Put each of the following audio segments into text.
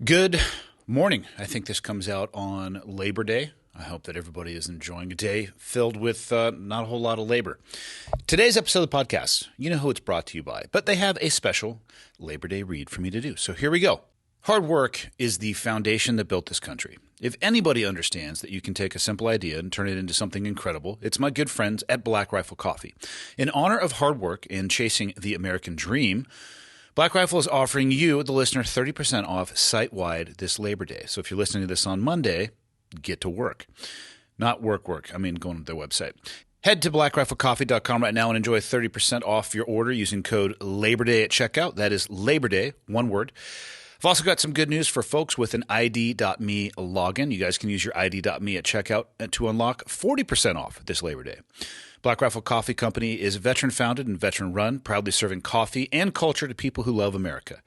Good morning. I think this comes out on Labor Day. I hope that everybody is enjoying a day filled with not a whole lot of labor. Today's episode of the podcast, you know who it's brought to you by, but they have a special Labor Day read for me to do. So here we go. Hard work is the foundation that built this country. If anybody understands that you can take a simple idea and turn it into something incredible, it's my good friends at Black Rifle Coffee. In honor of hard work and chasing the American dream, Black Rifle is offering you, the listener, 30% off site-wide this Labor Day. So if you're listening to this on Monday, get to work. Not work. I mean, go on their website. Head to blackriflecoffee.com right now and enjoy 30% off your order using code LABOR-DAY at checkout. That is Labor Day, one word. I've also got some good news for folks with an ID.me login. You guys can use your ID.me at checkout to unlock 40% off this Labor Day. Black Rifle Coffee Company is veteran-founded and veteran-run, proudly serving coffee and culture to people who love America.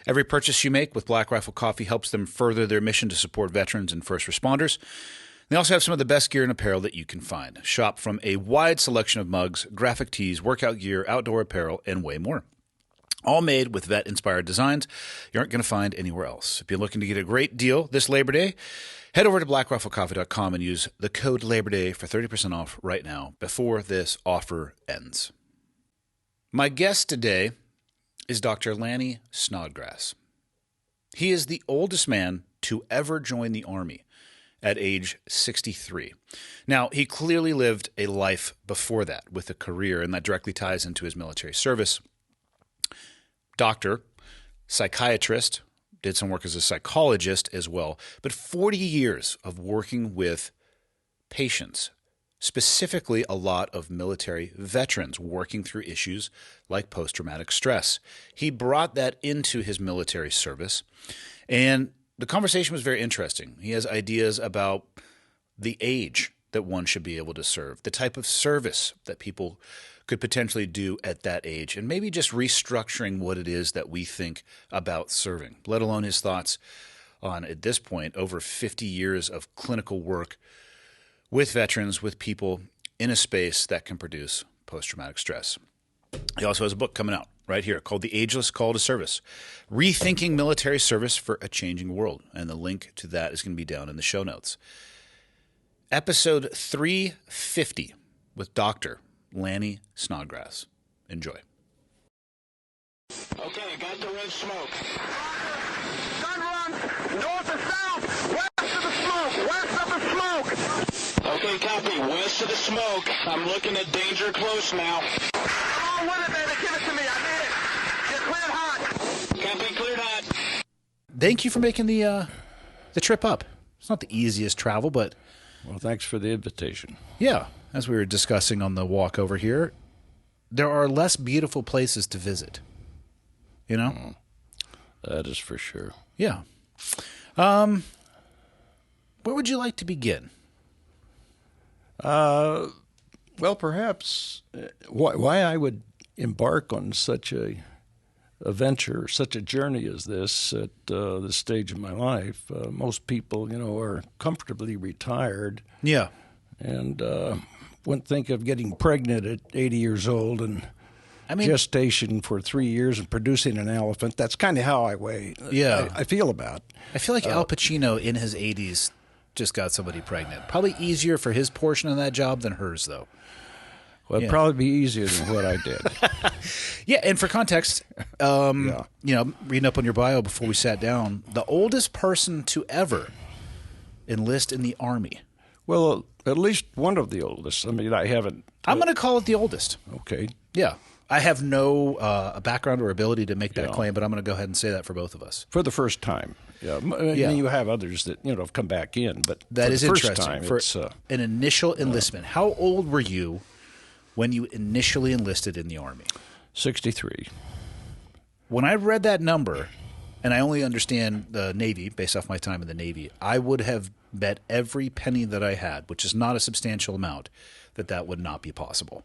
Every purchase you make with Black Rifle Coffee helps them further their mission to support veterans and first responders. They also have some of the best gear and apparel that you can find. Shop from a wide selection of mugs, graphic tees, workout gear, outdoor apparel, and way more. All made with vet-inspired designs you aren't going to find anywhere else. If you're looking to get a great deal this Labor Day, head over to blackriflecoffee.com and use the code LABOR-DAY for 30% off right now before this offer ends. My guest today is Dr. Lanny Snodgrass. He is the oldest man to ever join the Army at age 63. Now, he clearly lived a life before that with a career, and that directly ties into his military service. Doctor, psychiatrist, did some work as a psychologist as well, but 40 years of working with patients, specifically a lot of military veterans working through issues like post-traumatic stress. He brought that into his military service, and the conversation was very interesting. He has ideas about the age that one should be able to serve, the type of service that people could potentially do at that age, and maybe just restructuring what it is that we think about serving, let alone his thoughts on, at this point, over 50 years of clinical work with veterans, with people in a space that can produce post-traumatic stress. He also has a book coming out right here called The Ageless Call to Service, Rethinking Military Service for a Changing World, and the link to that is going to be down in the show notes. Episode 350 with Dr. Lanny Snodgrass. Enjoy. Okay, got the red smoke. Gun run, north to south, west of the smoke, west of the smoke. Okay, copy. West of the smoke. I'm looking at danger close now. Come on with it, baby. Give it to me. I need it. You're cleared hot. Copy, cleared hot. Thank you for making the trip up. It's not the easiest travel, but Well, thanks for the invitation. yeah, as we were discussing on the walk over here, there are less beautiful places to visit. You know? That is for sure. Yeah. Where would you like to begin? Well, perhaps why I would embark on such a venture, such a journey as this at this stage of my life. Most people, are comfortably retired Yeah. and wouldn't think of getting pregnant at 80 years old and gestation for 3 years and producing an elephant. That's kind of how I feel about. I feel like Al Pacino in his 80s just got somebody pregnant. Probably easier for his portion of that job than hers, though. Well, it'd probably be easier than what I did. Yeah, and for context, reading up on your bio before we sat down, the oldest person to ever enlist in the Army. Well, at least one of the oldest. I mean, I haven't. I'm going to call it the oldest. Okay. Yeah. I have no background or ability to make that claim, but I'm going to go ahead and say that for both of us. For the first time. Yeah. And you have others that, have come back in, but that is the first interesting. time, For it's, an initial enlistment, how old were you when you initially enlisted in the Army? 63. When I read that number, and I only understand the Navy based off my time in the Navy, I would have bet every penny that I had, which is not a substantial amount, that would not be possible.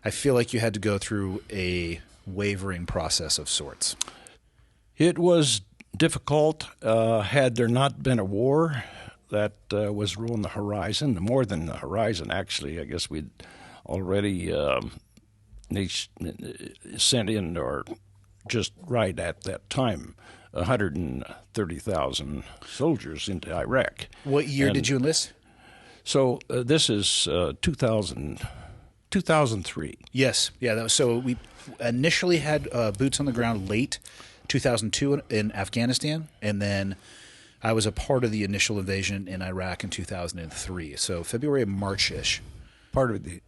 I feel like you had to go through a wavering process of sorts. It was difficult. Had there not been a war that was on the horizon, more than the horizon, actually, I guess we'd already sent in, or just right at that time, 130,000 soldiers into Iraq. What year did you enlist? So this is 2003. Yes. Yeah. So we initially had boots on the ground late 2002 in Afghanistan, and then I was a part of the initial invasion in Iraq in 2003. So February, March-ish. Part of the,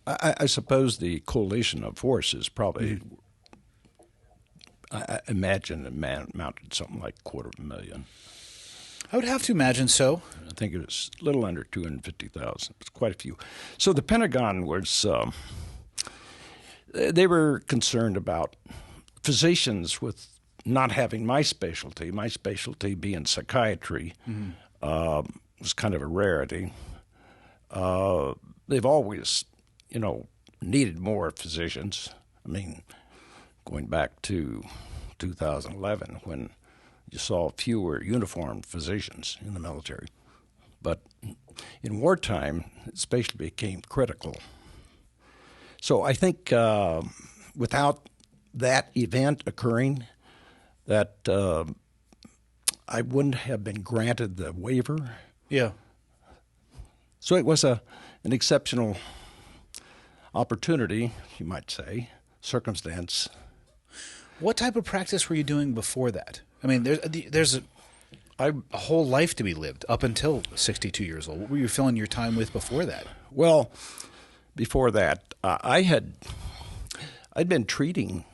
I suppose the coalition of forces probably, I imagine it mounted something like 250,000. I would have to imagine so. I think it was a little under 250,000. It's quite a few. So the Pentagon was, they were concerned about physicians with not having my specialty being psychiatry, was kind of a rarity. They've always, needed more physicians. I mean, going back to 2011 when you saw fewer uniformed physicians in the military. But in wartime, it especially became critical. So I think without that event occurring, that I wouldn't have been granted the waiver. Yeah. So it was an exceptional opportunity, you might say, circumstance. What type of practice were you doing before that? I mean, there's a whole life to be lived up until 62 years old. What were you filling your time with before that? Well, before that, I'd been treating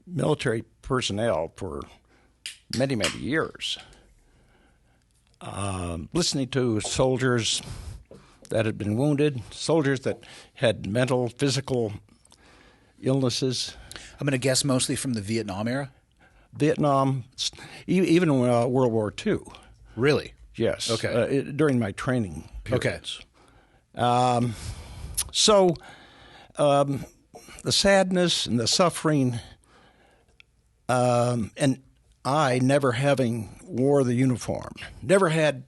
military personnel for many, many years, listening to soldiers that had been wounded, soldiers that had mental, physical illnesses. I'm going to guess mostly from the Vietnam era? Vietnam, even World War II. Really? Yes. Okay. During my training periods. Okay. So the sadness and the suffering, and I never having wore the uniform, never had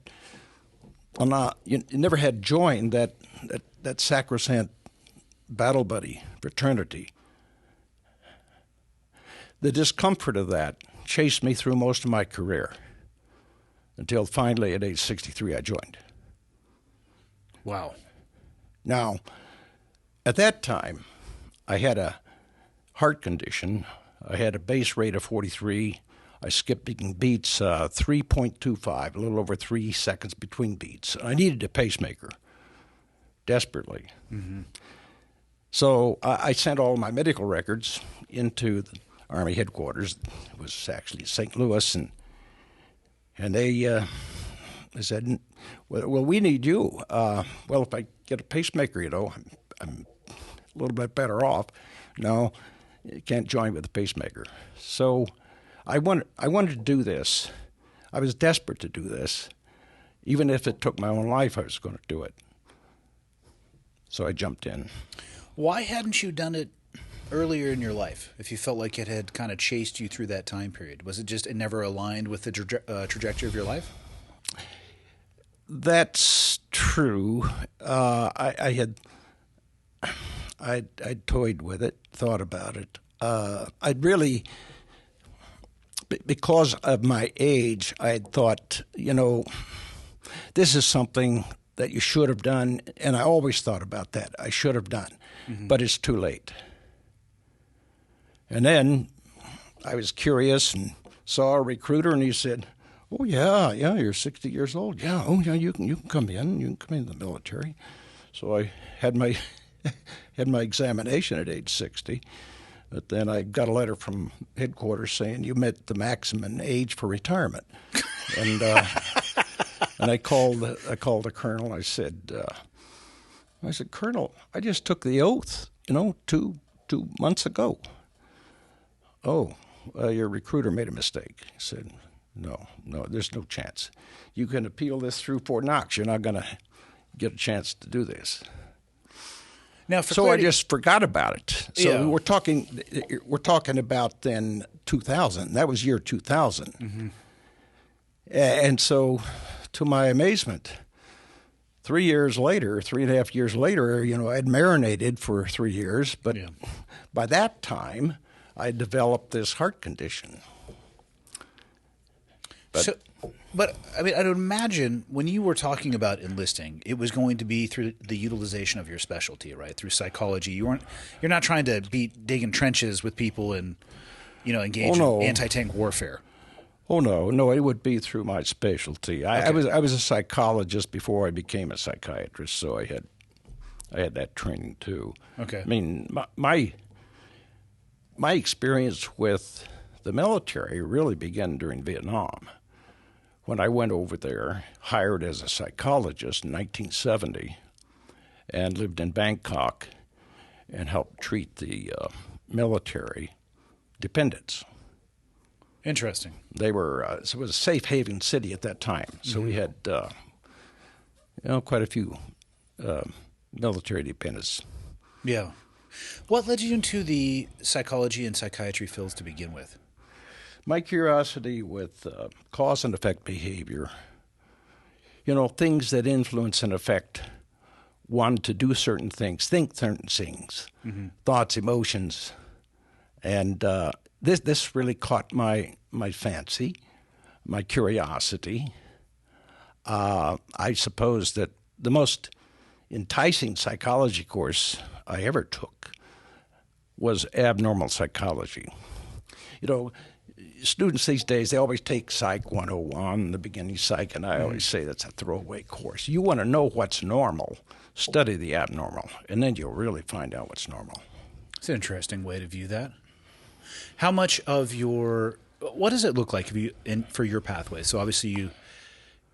joined that sacrosanct battle buddy fraternity. The discomfort of that chased me through most of my career until finally at age 63 I joined. Wow. Now, at that time, I had a heart condition. I had a base rate of 43. I skipped beats 3.25, a little over 3 seconds between beats. I needed a pacemaker desperately. Mm-hmm. So I sent all my medical records into the Army headquarters. It was actually St. Louis, and they said, well, we need you. Well, if I get a pacemaker, I'm a little bit better off. No, you can't join with a pacemaker. So I wanted to do this. I was desperate to do this. Even if it took my own life, I was going to do it. So I jumped in. Why hadn't you done it earlier in your life, if you felt like it had kind of chased you through that time period? Was it just it never aligned with the trajectory of your life? That's true. I'd toyed with it, thought about it. I'd really, because of my age, I had thought, this is something that you should have done, and I always thought about that. I should have done, but it's too late. And then I was curious and saw a recruiter, and he said, "Oh yeah, you're 60 years old. Yeah, oh yeah, you can come in. You can come in the military." So I had my examination at age 60, but then I got a letter from headquarters saying you met the maximum age for retirement, and and I called the colonel. I said, "Colonel, I just took the oath, 2 months ago." "Oh, your recruiter made a mistake." He said, No, there's no chance. You can appeal this through Fort Knox. You're not going to get a chance to do this. Now, I just forgot about it. So Yeah. we're talking about then 2000. That was year 2000. Mm-hmm. And so, to my amazement, 3.5 years later, I'd marinated for 3 years, but by that time, I developed this heart condition. But I mean, I'd imagine when you were talking about enlisting, it was going to be through the utilization of your specialty, right? Through psychology. You're not trying to dig in trenches with people and, engage in anti-tank warfare. Oh no, it would be through my specialty. I was a psychologist before I became a psychiatrist, so I had that training too. Okay. I mean, my experience with the military really began during Vietnam. When I went over there, hired as a psychologist in 1970, and lived in Bangkok and helped treat the military dependents. Interesting. They were it was a safe haven city at that time, so we had quite a few military dependents. Yeah. What led you into the psychology and psychiatry fields to begin with? My curiosity with cause and effect behavior, things that influence and affect one to do certain things, think certain things, thoughts, emotions, and this really caught my fancy, my curiosity. I suppose that the most enticing psychology course I ever took was abnormal psychology. Students these days, they always take Psych 101, the beginning psych, and I always say that's a throwaway course. You want to know what's normal, study the abnormal, and then you'll really find out what's normal. It's an interesting way to view that. How much of what does it look like for your pathway? So obviously you're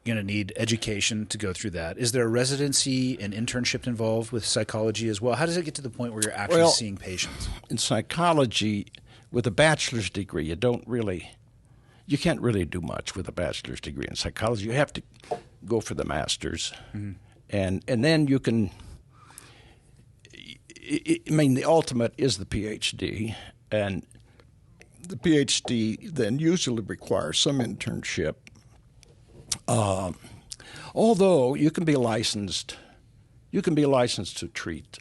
going to need education to go through that. Is there a residency and internship involved with psychology as well? How does it get to the point where you're actually seeing patients? In psychology, with a bachelor's degree, you can't really do much with a bachelor's degree in psychology. You have to go for the master's, and then you can. The ultimate is the PhD, and the PhD then usually requires some internship. Although you can be licensed to treat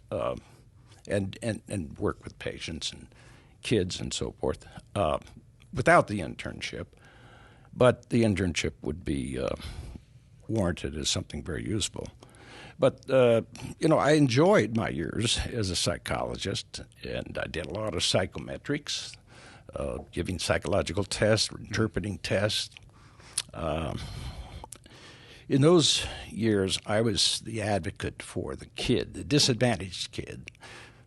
and work with patients and kids and so forth without the internship, but the internship would be warranted as something very useful. But I enjoyed my years as a psychologist, and I did a lot of psychometrics, giving psychological tests, interpreting tests. In those years, I was the advocate for the kid, the disadvantaged kid,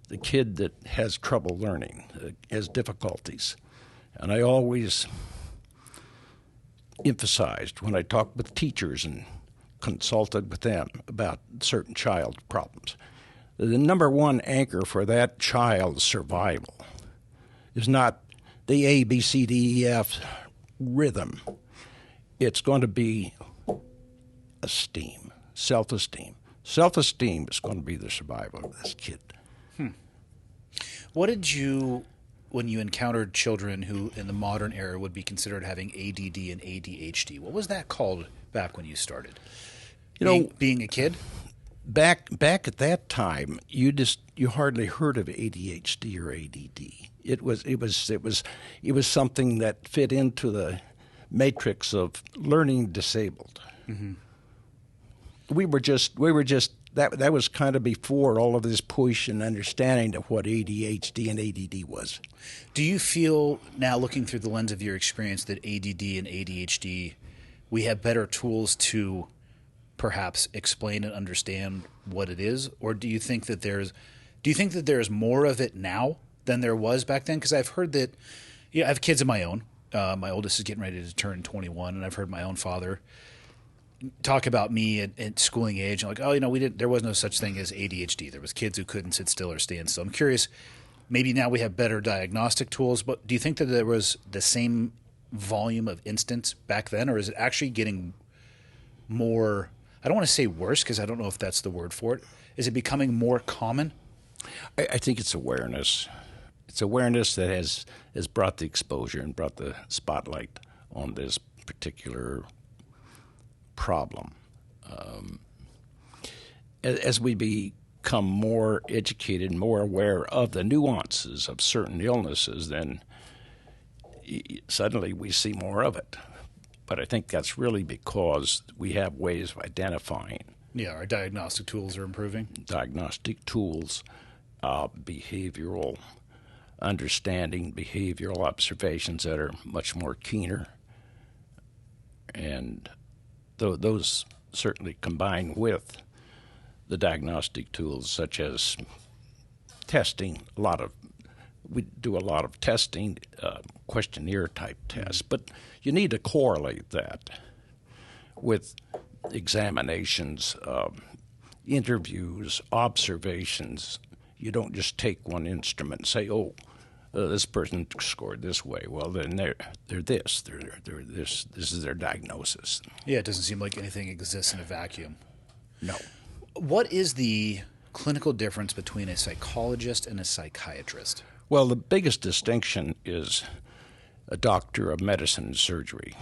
the kid that has trouble learning, has difficulties. And I always emphasized when I talked with teachers and consulted with them about certain child problems, the number one anchor for that child's survival is not the A, B, C, D, E, F rhythm. It's going to be esteem, self-esteem. Self-esteem is going to be the survival of this kid. What did you, when you encountered children who in the modern era would be considered having ADD and ADHD, what was that called back when you started? Being a kid? Back at that time, you hardly heard of ADHD or ADD. It was something that fit into the matrix of learning disabled. Mm-hmm. We were just that was kind of before all of this push and understanding of what ADHD and ADD was. Do you feel now, looking through the lens of your experience, that ADD and ADHD, we have better tools to perhaps explain and understand what it is, or do you think that there's more of it now than there was back then? Because I've heard that, I have kids of my own. My oldest is getting ready to turn 21, and I've heard my own father talk about me at schooling age, and like, there was no such thing as ADHD. There was kids who couldn't sit still or stand still. I'm curious, maybe now we have better diagnostic tools, but do you think that there was the same volume of instance back then, or is it actually getting more, I don't want to say worse because I don't know if that's the word for it. Is it becoming more common? I think it's awareness. It's awareness that has brought the exposure and brought the spotlight on this particular problem. As we become more educated, more aware of the nuances of certain illnesses, then suddenly we see more of it. but I think that's really because we have ways of identifying Yeah, our diagnostic tools are improving. diagnostic tools, behavioral understanding, behavioral observations that are much more keener. And those certainly combine with the diagnostic tools such as testing. We do a lot of testing, questionnaire type tests, but you need to correlate that with examinations, interviews, observations. You don't just take one instrument and say, "Oh, this person scored this way." Well, then they're this. They're this. This is their diagnosis. Yeah, it doesn't seem like anything exists in a vacuum. No. What is the clinical difference between a psychologist and a psychiatrist? Well, the biggest distinction is a doctor of medicine and surgery.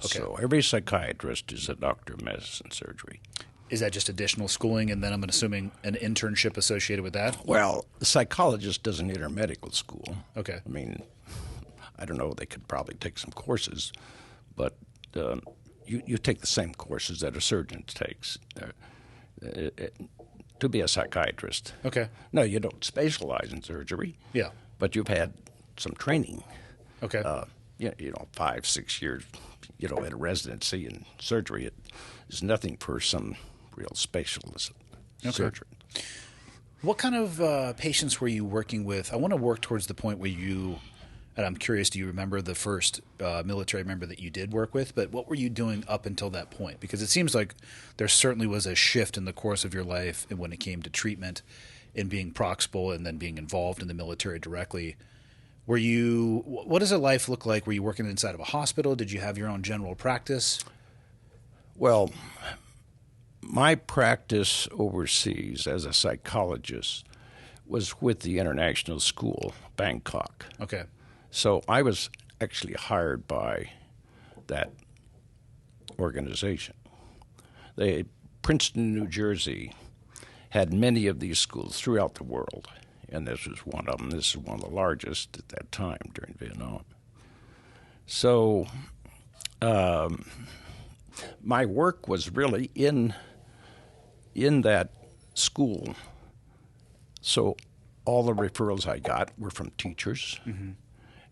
Okay. So every psychiatrist is a doctor of medicine and surgery. Is that just additional schooling, and then I'm assuming an internship associated with that? Well, the psychologist doesn't enter medical school. Okay. I mean, I don't know, they could probably take some courses, but you take the same courses that a surgeon takes to be a psychiatrist. Okay. No, you don't specialize in surgery. Yeah. But you've had some training. Okay. 5, 6 years, at a residency in surgery. It is nothing for some real specialist surgeon. What kind of patients were you working with? I want to work towards the point where and I'm curious, do you remember the first military member that you did work with? But what were you doing up until that point? Because it seems like there certainly was a shift in the course of your life when it came to treatment and being proximal and then being involved in the military directly. What does a life look like? Were you working inside of a hospital? Did you have your own general practice? Well, my practice overseas as a psychologist was with the International School, Bangkok. Okay. So I was actually hired by that organization. Princeton, New Jersey, had many of these schools throughout the world, and this was one of them. This is one of the largest at that time during Vietnam. So my work was really in that school. So all the referrals I got were from teachers,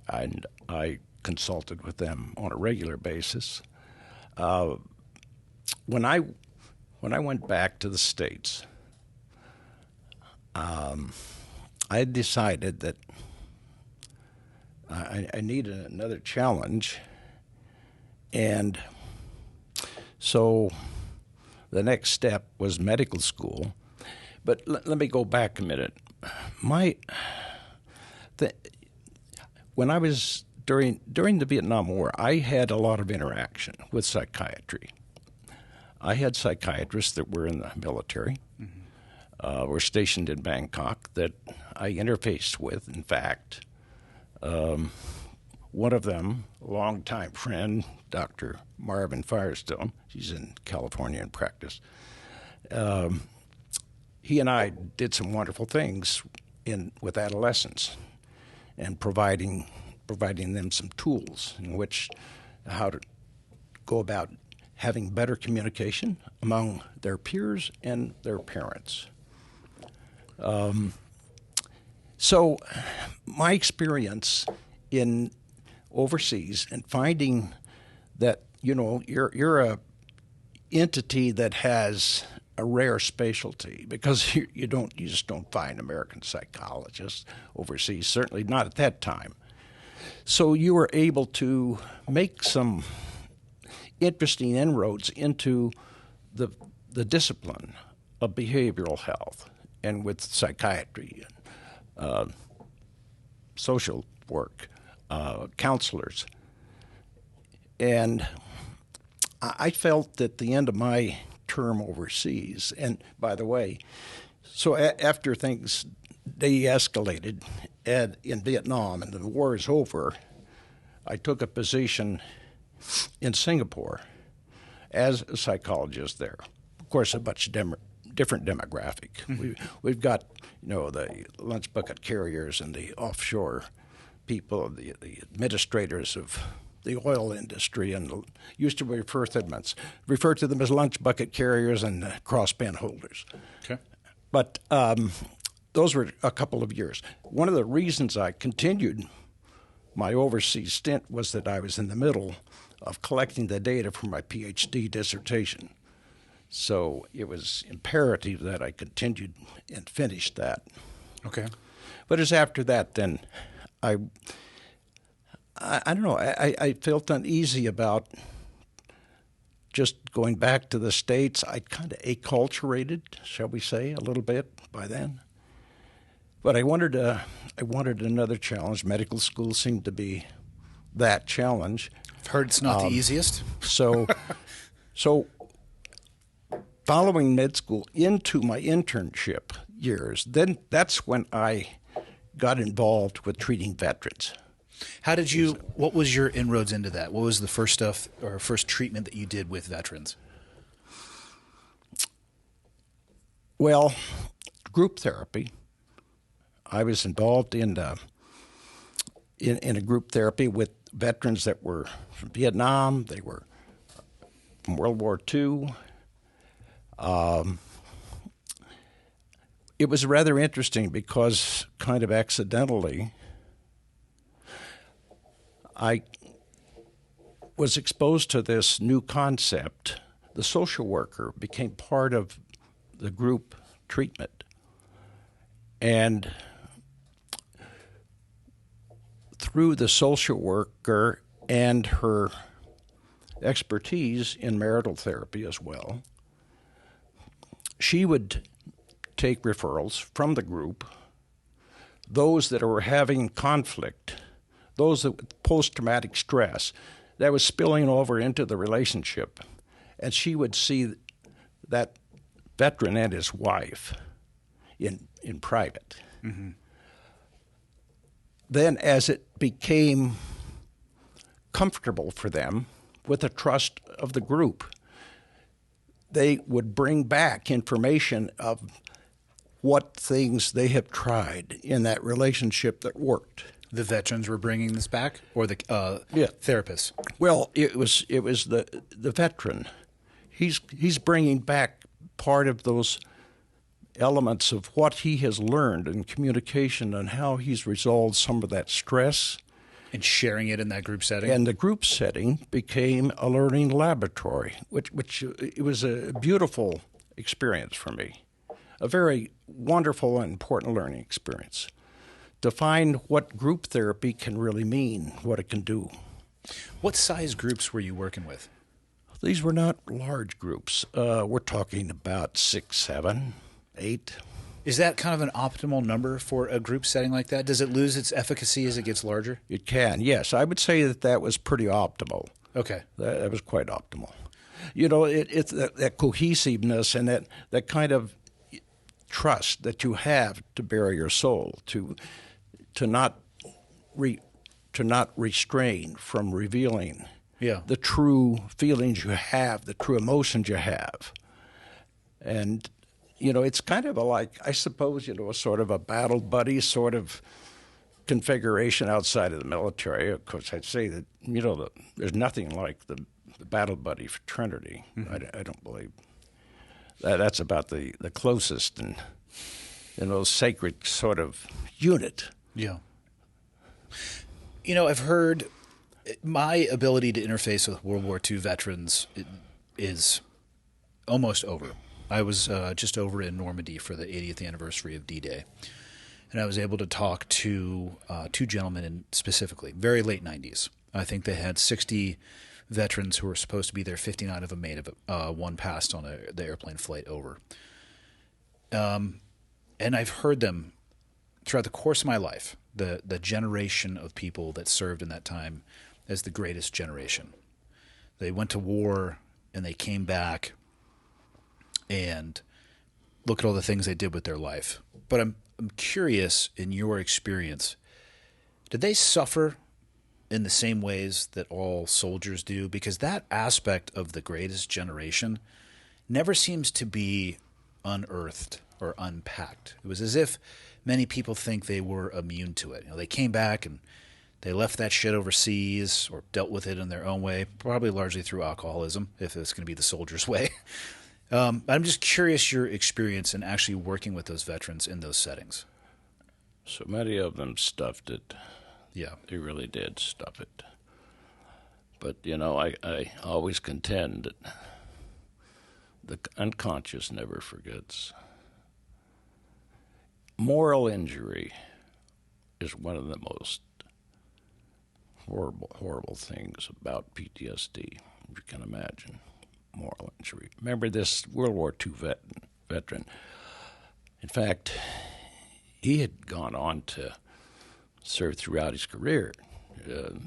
and I consulted with them on a regular basis. When I went back to the States, I decided that I needed another challenge, and so the next step was medical school. But let me go back a minute. When I was during the Vietnam War, I had a lot of interaction with psychiatry. I had psychiatrists that were in the military, were stationed in Bangkok, that I interfaced with. In fact, one of them, a longtime friend, Dr. Marvin Firestone, he's in California in practice. He and I did some wonderful things with adolescents, and providing them some tools in which how to go about having better communication among their peers and their parents. So my experience in overseas and finding that you're a entity that has a rare specialty, because you just don't find American psychologists overseas, certainly not at that time. So you were able to make some interesting inroads into the discipline of behavioral health, and with psychiatry, social work, counselors. And I felt at the end of my term overseas, and by the way, so after things de-escalated in Vietnam and the war is over, I took a position in Singapore as a psychologist there. Of course, a much different demographic. Mm-hmm. We've got the lunch bucket carriers and the offshore people, the administrators of the oil industry and used to refer to them as lunch bucket carriers and crossband holders. Okay. But those were a couple of years. One of the reasons I continued my overseas stint was that I was in the middle of collecting the data for my PhD dissertation. So it was imperative that I continued and finished that. Okay. But it's after that then I don't know, I felt uneasy about just going back to the States. I'd kind of acculturated, shall we say, a little bit by then. But I wanted another challenge. Medical school seemed to be that challenge. I've heard it's not the easiest. So following med school into my internship years, then that's when I got involved with treating veterans. What was your inroads into that? What was the first stuff or first treatment that you did with veterans? Well, group therapy. I was involved in a group therapy with veterans that were from Vietnam. They were from World War II. It was rather interesting because kind of accidentally, I was exposed to this new concept. The social worker became part of the group treatment. And through the social worker and her expertise in marital therapy as well, she would take referrals from the group, those that were having conflict, those that with post-traumatic stress, that was spilling over into the relationship. And she would see that veteran and his wife in private. Mm-hmm. Then as it became comfortable for them with the trust of the group, they would bring back information of what things they have tried in that relationship that worked. The veterans were bringing this back, or the therapists? Well, it was the veteran. He's bringing back part of those elements of what he has learned in communication and how he's resolved some of that stress. And sharing it in that group setting? And the group setting became a learning laboratory, which it was a beautiful experience for me, a very wonderful and important learning experience, to find what group therapy can really mean, what it can do. What size groups were you working with? These were not large groups. We're talking about 6, 7, 8. Is that kind of an optimal number for a group setting like that? Does it lose its efficacy as it gets larger? It can, yes. I would say that was pretty optimal. Okay. That was quite optimal. You know, it's that cohesiveness and that kind of trust that you have to bare your soul, to not restrain from revealing the true feelings you have, the true emotions you have. And you know, it's kind of I suppose, a sort of a battle buddy sort of configuration outside of the military. Of course, I'd say that, there's nothing like the battle buddy fraternity. Mm-hmm. I don't believe that's about the closest and, sacred sort of unit. Yeah. I've heard my ability to interface with World War II veterans is almost over. I was just over in Normandy for the 80th anniversary of D-Day, and I was able to talk to 2 gentlemen specifically, very late 90s. I think they had 60 veterans who were supposed to be there. 59 of them made it. One passed on the airplane flight over. And I've heard them throughout the course of my life, the generation of people that served in that time as the greatest generation. They went to war and they came back, and look at all the things they did with their life. But I'm curious, in your experience, did they suffer in the same ways that all soldiers do? Because that aspect of the greatest generation never seems to be unearthed or unpacked. It was as if many people think they were immune to it. They came back and They left that shit overseas or dealt with it in their own way, probably largely through alcoholism, if it's going to be the soldier's way. I'm just curious your experience in actually working with those veterans in those settings. So many of them stuffed it. Yeah. They really did stuff it. But, I always contend that the unconscious never forgets. Moral injury is one of the most horrible things about PTSD, you can imagine. Moral injury. Remember this World War II veteran. In fact, he had gone on to serve throughout his career. The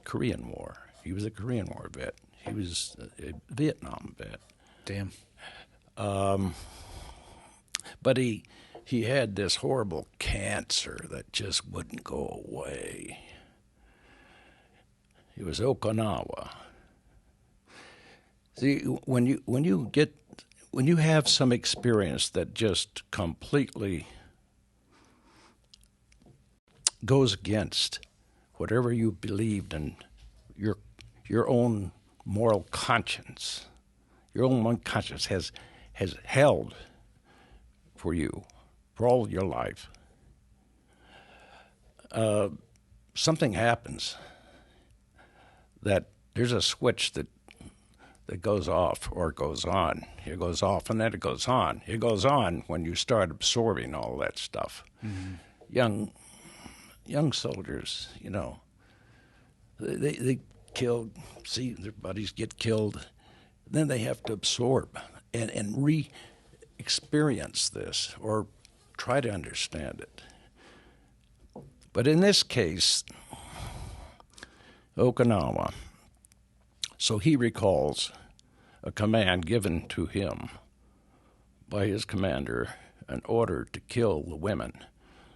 Korean War. He was a Korean War vet. He was a Vietnam vet. Damn. But he had this horrible cancer that just wouldn't go away. It was Okinawa. See, when you have some experience that just completely goes against whatever you believed in, your own moral conscience, your own conscience has held for you for all your life. Something happens that there's a switch that goes off or goes on. It goes off and then it goes on. It goes on when you start absorbing all that stuff. Mm-hmm. Young soldiers, they killed, see their buddies get killed, then they have to absorb and re-experience this or try to understand it. But in this case, Okinawa, so he recalls a command given to him by his commander, an order to kill the women.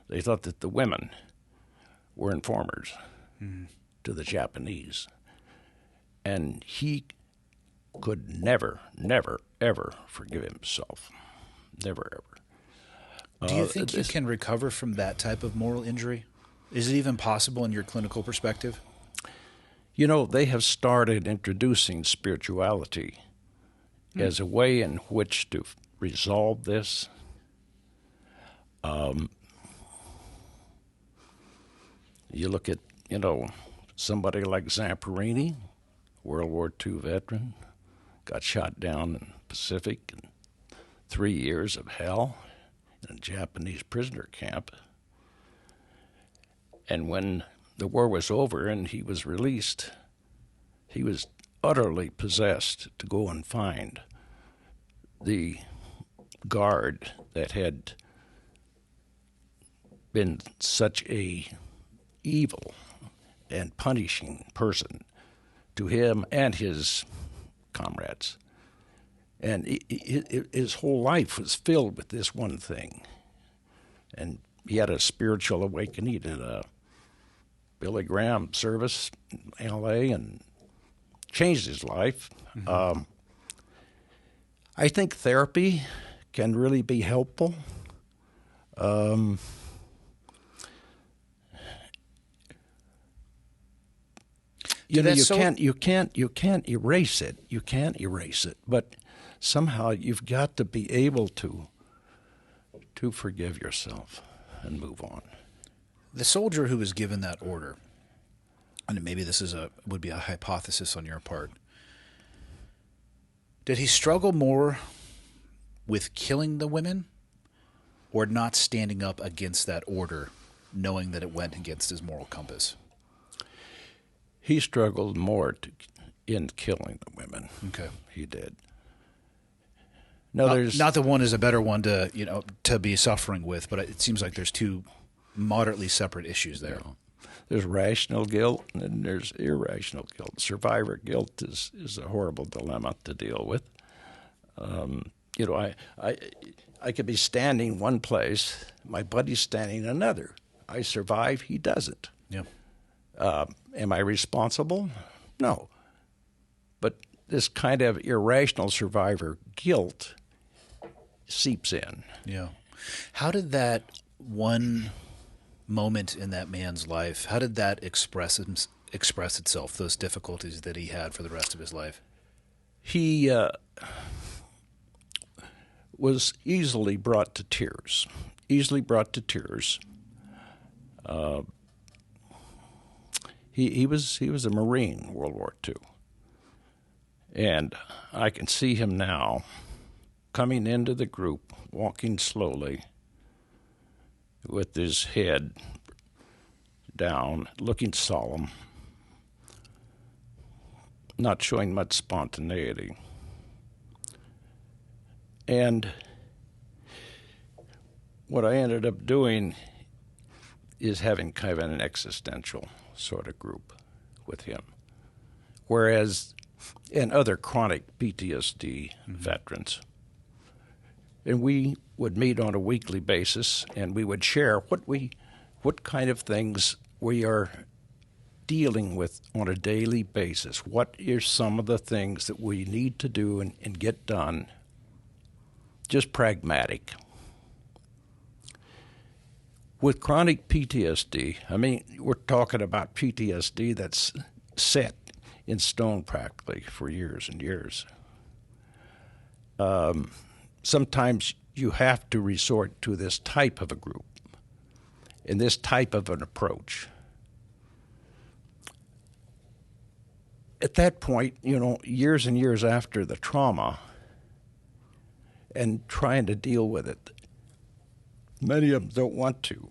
They thought that the women were informers to the Japanese. And he could never, ever forgive himself. Never, ever. Do you think you can recover from that type of moral injury? Is it even possible in your clinical perspective? They have started introducing spirituality as a way in which to resolve this. You look at, somebody like Zamperini, World War II veteran, got shot down in the Pacific in 3 years of hell in a Japanese prisoner camp. And when the war was over and he was released, he was utterly possessed to go and find the guard that had been such a evil and punishing person to him and his comrades. And his whole life was filled with this one thing. And he had a spiritual awakening at a Billy Graham service in L.A. and changed his life. Mm-hmm. I think therapy can really be helpful. You can't erase it. You can't erase it. But somehow you've got to be able to forgive yourself and move on. The soldier who was given that order, and maybe this would be a hypothesis on your part, did he struggle more with killing the women or not standing up against that order, knowing that it went against his moral compass? He struggled more in killing the women. Okay. He did. No, there's not that one is a better one to be suffering with, but it seems like there's two moderately separate issues there. There's rational guilt and there's irrational guilt. Survivor guilt is a horrible dilemma to deal with. I could be standing one place, my buddy's standing another. I survive, he doesn't. Yeah. Am I responsible? No. But this kind of irrational survivor guilt seeps in. Yeah. How did that one moment in that man's life, how did that express itself, those difficulties that he had for the rest of his life? He was easily brought to tears. He was a Marine, World War II. And I can see him now coming into the group, walking slowly with his head down, looking solemn, not showing much spontaneity. And what I ended up doing is having kind of an existential sort of group with him. Whereas in other chronic PTSD veterans, and we would meet on a weekly basis and we would share what kind of things we are dealing with on a daily basis. What are some of the things that we need to do and get done? Just pragmatic. With chronic PTSD, I mean, we're talking about PTSD that's set in stone practically for years and years. Sometimes you have to resort to this type of a group and this type of an approach. At that point, years and years after the trauma and trying to deal with it, many of them don't want to.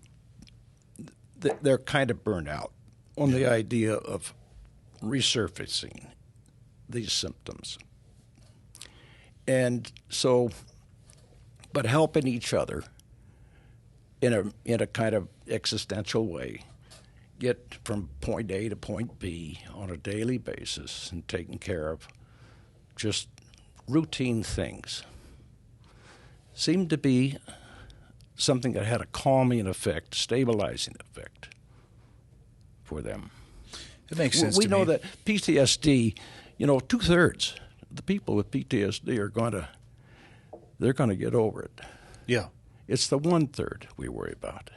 They're kind of burned out on the idea of resurfacing these symptoms. And so, but helping each other in a kind of existential way, get from point A to point B on a daily basis and taking care of just routine things seemed to be something that had a calming effect, stabilizing effect for them. It makes sense. We know that PTSD, 2/3 of the people with PTSD they're going to get over it. Yeah. It's the 1/3 we worry about.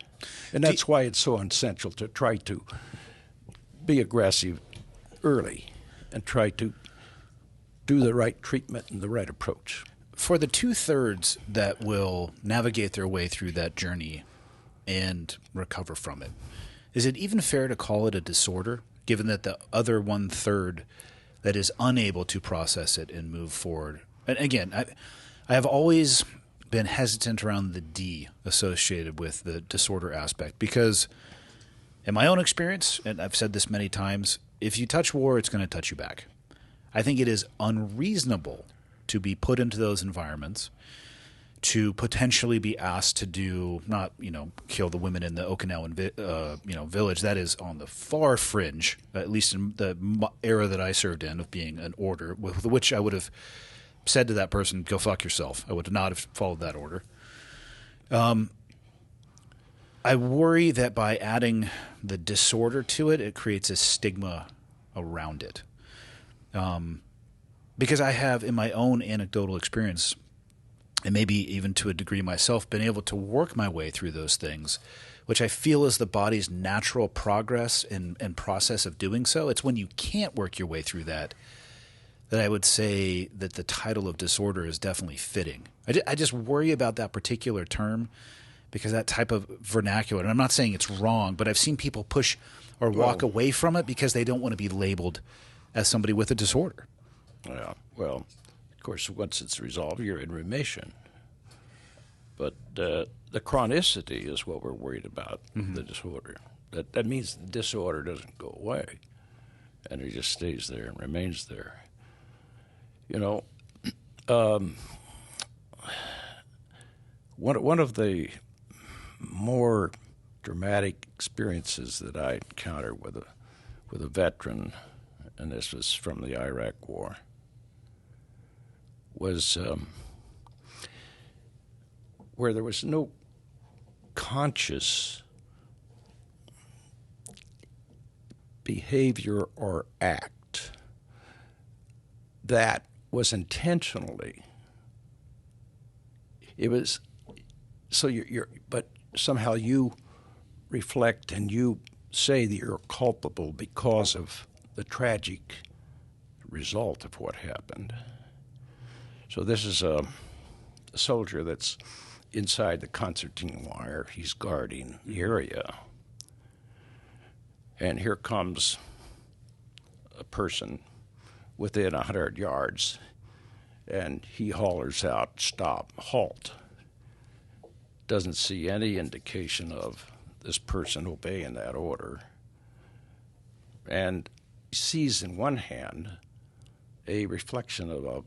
And that's why it's so essential to try to be aggressive early and try to do the right treatment and the right approach. For the 2/3 that will navigate their way through that journey and recover from it, is it even fair to call it a disorder, given that the other 1/3 that is unable to process it and move forward? And again, I have always been hesitant around the D associated with the disorder aspect because in my own experience, and I've said this many times, if you touch war, it's going to touch you back. I think it is unreasonable to be put into those environments, to potentially be asked to do, not, kill the women in the Okinawan, village. That is on the far fringe, at least in the era that I served in, of being an order, with which I would have said to that person, go fuck yourself. I would not have followed that order. I worry that by adding the disorder to it, it creates a stigma around it. Because I have, in my own anecdotal experience, and maybe even to a degree myself, been able to work my way through those things, which I feel is the body's natural progress and process of doing so. It's when you can't work your way through that I would say that the title of disorder is definitely fitting. I just worry about that particular term because that type of vernacular, and I'm not saying it's wrong, but I've seen people push or walk away from it because they don't want to be labeled as somebody with a disorder. Yeah, well, of course, once it's resolved, you're in remission. But the chronicity is what we're worried about, the disorder. That means the disorder doesn't go away, and it just stays there and remains there. One of the more dramatic experiences that I encountered with a veteran, and this was from the Iraq War, was where there was no conscious behavior or act that was intentionally. It was so but somehow you reflect and you say that you're culpable because of the tragic result of what happened. So this is a soldier that's inside the concertina wire. He's guarding the area. And here comes a person within 100 yards, and he hollers out, "Stop, halt." Doesn't see any indication of this person obeying that order. And sees in one hand a reflection of a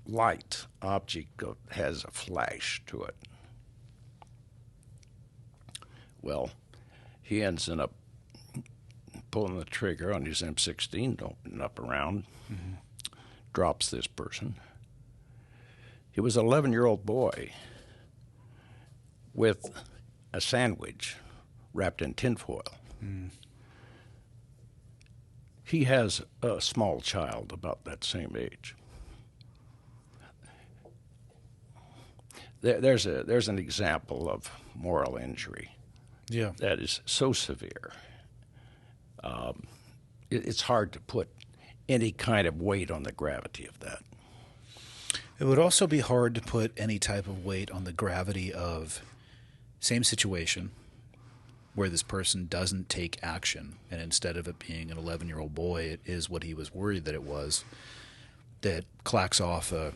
light object that has a flash to it. Well, he ends up pulling the trigger on his M16, opening up around, drops this person. He was an 11-year-old boy with a sandwich wrapped in tinfoil. He has a small child about that same age. There's an example of moral injury that is so severe. It's hard to put any kind of weight on the gravity of that. It would also be hard to put any type of weight on the gravity of same situation where this person doesn't take action, and instead of it being an 11-year-old boy, it is what he was worried that it was, that clacks off an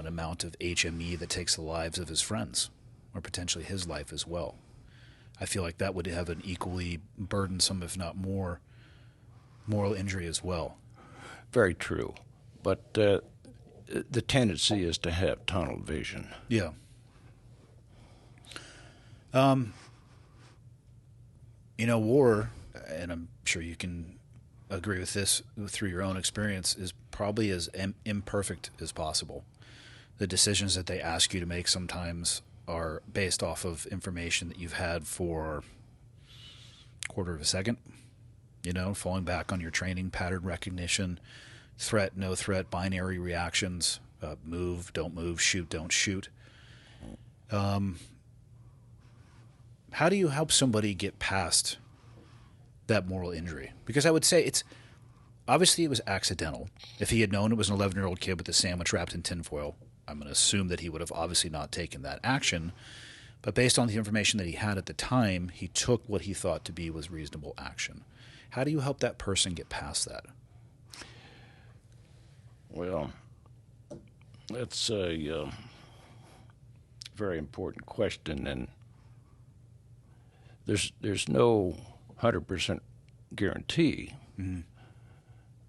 amount of HME that takes the lives of his friends, or potentially his life as well. I feel like that would have an equally burdensome, if not more, moral injury as well. Very true. But the tendency is to have tunnel vision. Yeah. War, and I'm sure you can agree with this through your own experience, is probably as imperfect as possible. The decisions that they ask you to make sometimes are based off of information that you've had for a quarter of a second, falling back on your training, pattern recognition, threat, no threat, binary reactions, move, don't move, shoot, don't shoot. How do you help somebody get past that moral injury? Because I would say obviously it was accidental. If he had known it was an 11-year-old kid with a sandwich wrapped in tinfoil, I'm going to assume that he would have obviously not taken that action. But based on the information that he had at the time, he took what he thought to be was reasonable action. How do you help that person get past that? Well, that's a very important question, and there's no 100% guarantee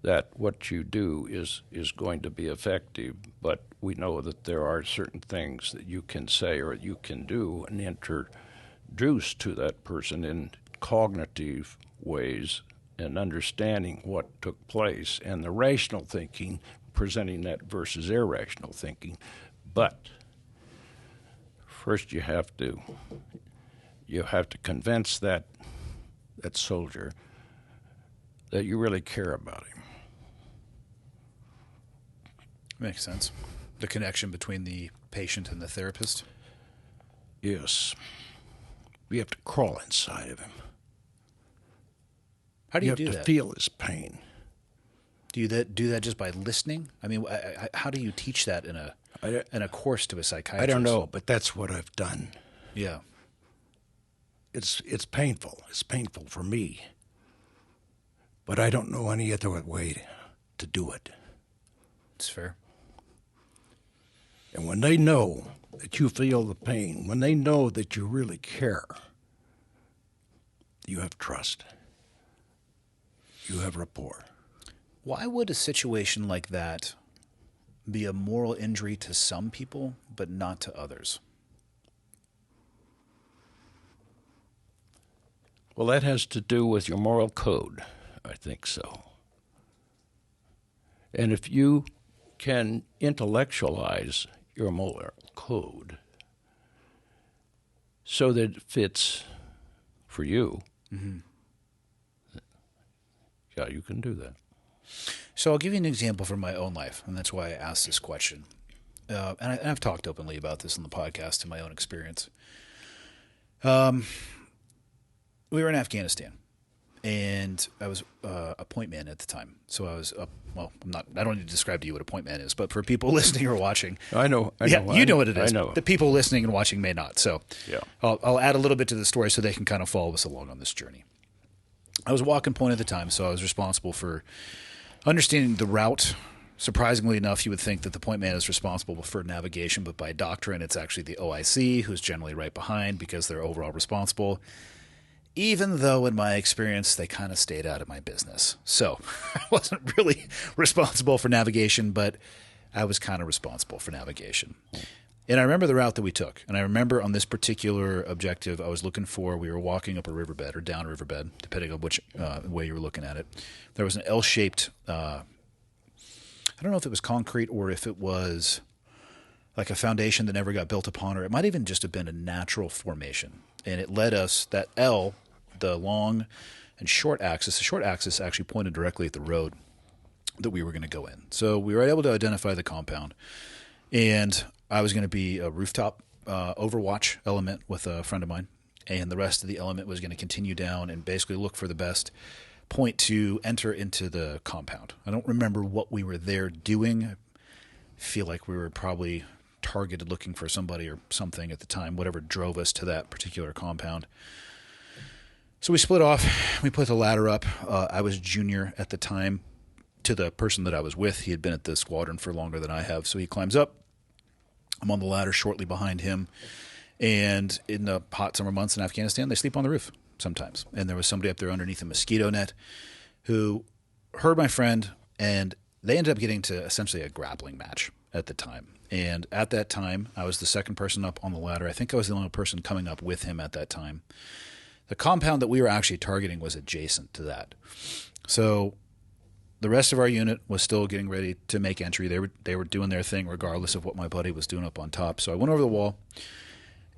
that what you do is going to be effective, but we know that there are certain things that you can say or you can do and introduce to that person in cognitive ways and understanding what took place and the rational thinking, presenting that versus irrational thinking. But first you have to convince that soldier that you really care about him. Makes sense. The connection between the patient and the therapist? Yes. We have to crawl inside of him. How do you do that? You have to feel his pain. Do you do that just by listening? I mean, how do you teach that in a course to a psychiatrist? I don't know, but that's what I've done. Yeah. It's painful. It's painful for me. But I don't know any other way to do it. It's fair. And when they know that you feel the pain, when they know that you really care, you have trust. You have rapport. Why would a situation like that be a moral injury to some people, but not to others? Well, that has to do with your moral code. I think so. And if you can intellectualize your moral code so that it fits for you, yeah, you can do that. So I'll give you an example from my own life, and that's why I asked this question. And I've talked openly about this on the podcast in my own experience. we were in Afghanistan, and I was a point man at the time. So I was I don't need to describe to you what a point man is, but for people listening or watching, I know. you know what it is. I know. The people listening and watching may not. So Yeah. I'll add a little bit to the story so they can kind of follow us along on this journey. I was walking point at the time, so I was responsible for understanding the route. Surprisingly enough, you would think that the point man is responsible for navigation, but by doctrine, it's actually the OIC who's generally right behind because they're overall responsible, even though in my experience, they kind of stayed out of my business. So I wasn't really responsible for navigation, but I was kind of responsible for navigation. And I remember the route that we took. And I remember on this particular objective, we were walking up a riverbed or down a riverbed, depending on which way you were looking at it. There was an L-shaped, I don't know if it was concrete or if it was like a foundation that never got built upon, or it might even just have been a natural formation. And it led us, that L, the long and short axis, the short axis actually pointed directly at the road that we were going to go in. So we were able to identify the compound. And I was going to be a rooftop overwatch element with a friend of mine, and the rest of the element was going to continue down and basically look for the best point to enter into the compound. I don't remember what we were there doing. I feel like we were probably targeted looking for somebody or something at the time, whatever drove us to that particular compound. So we split off. We put the ladder up. I was junior at the time to the person that I was with. He had been at the squadron for longer than I have, so he climbs up. I'm on the ladder shortly behind him, and in the hot summer months in Afghanistan, they sleep on the roof sometimes. And there was somebody up there underneath a mosquito net who heard my friend, and they ended up getting to essentially a grappling match at the time. And at that time, I was the second person up on the ladder. I think I was the only person coming up with him at that time. The compound that we were actually targeting was adjacent to that. So the rest of our unit was still getting ready to make entry. They were doing their thing regardless of what my buddy was doing up on top. So I went over the wall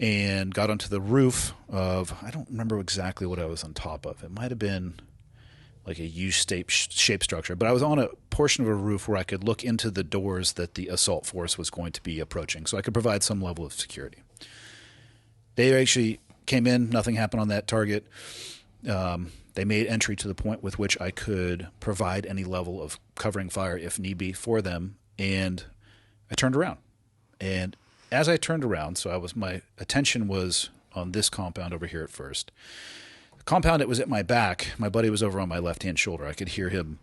and got onto the roof of, I don't remember exactly what I was on top of. It might have been like a U-shape structure, but I was on a portion of a roof where I could look into the doors that the assault force was going to be approaching, so I could provide some level of security. They actually came in. Nothing happened on that target. They made entry to the point with which I could provide any level of covering fire if need be for them, and I turned around. And as I turned around, my attention was on this compound over here at first. The compound that was at my back, my buddy was over on my left-hand shoulder. I could hear him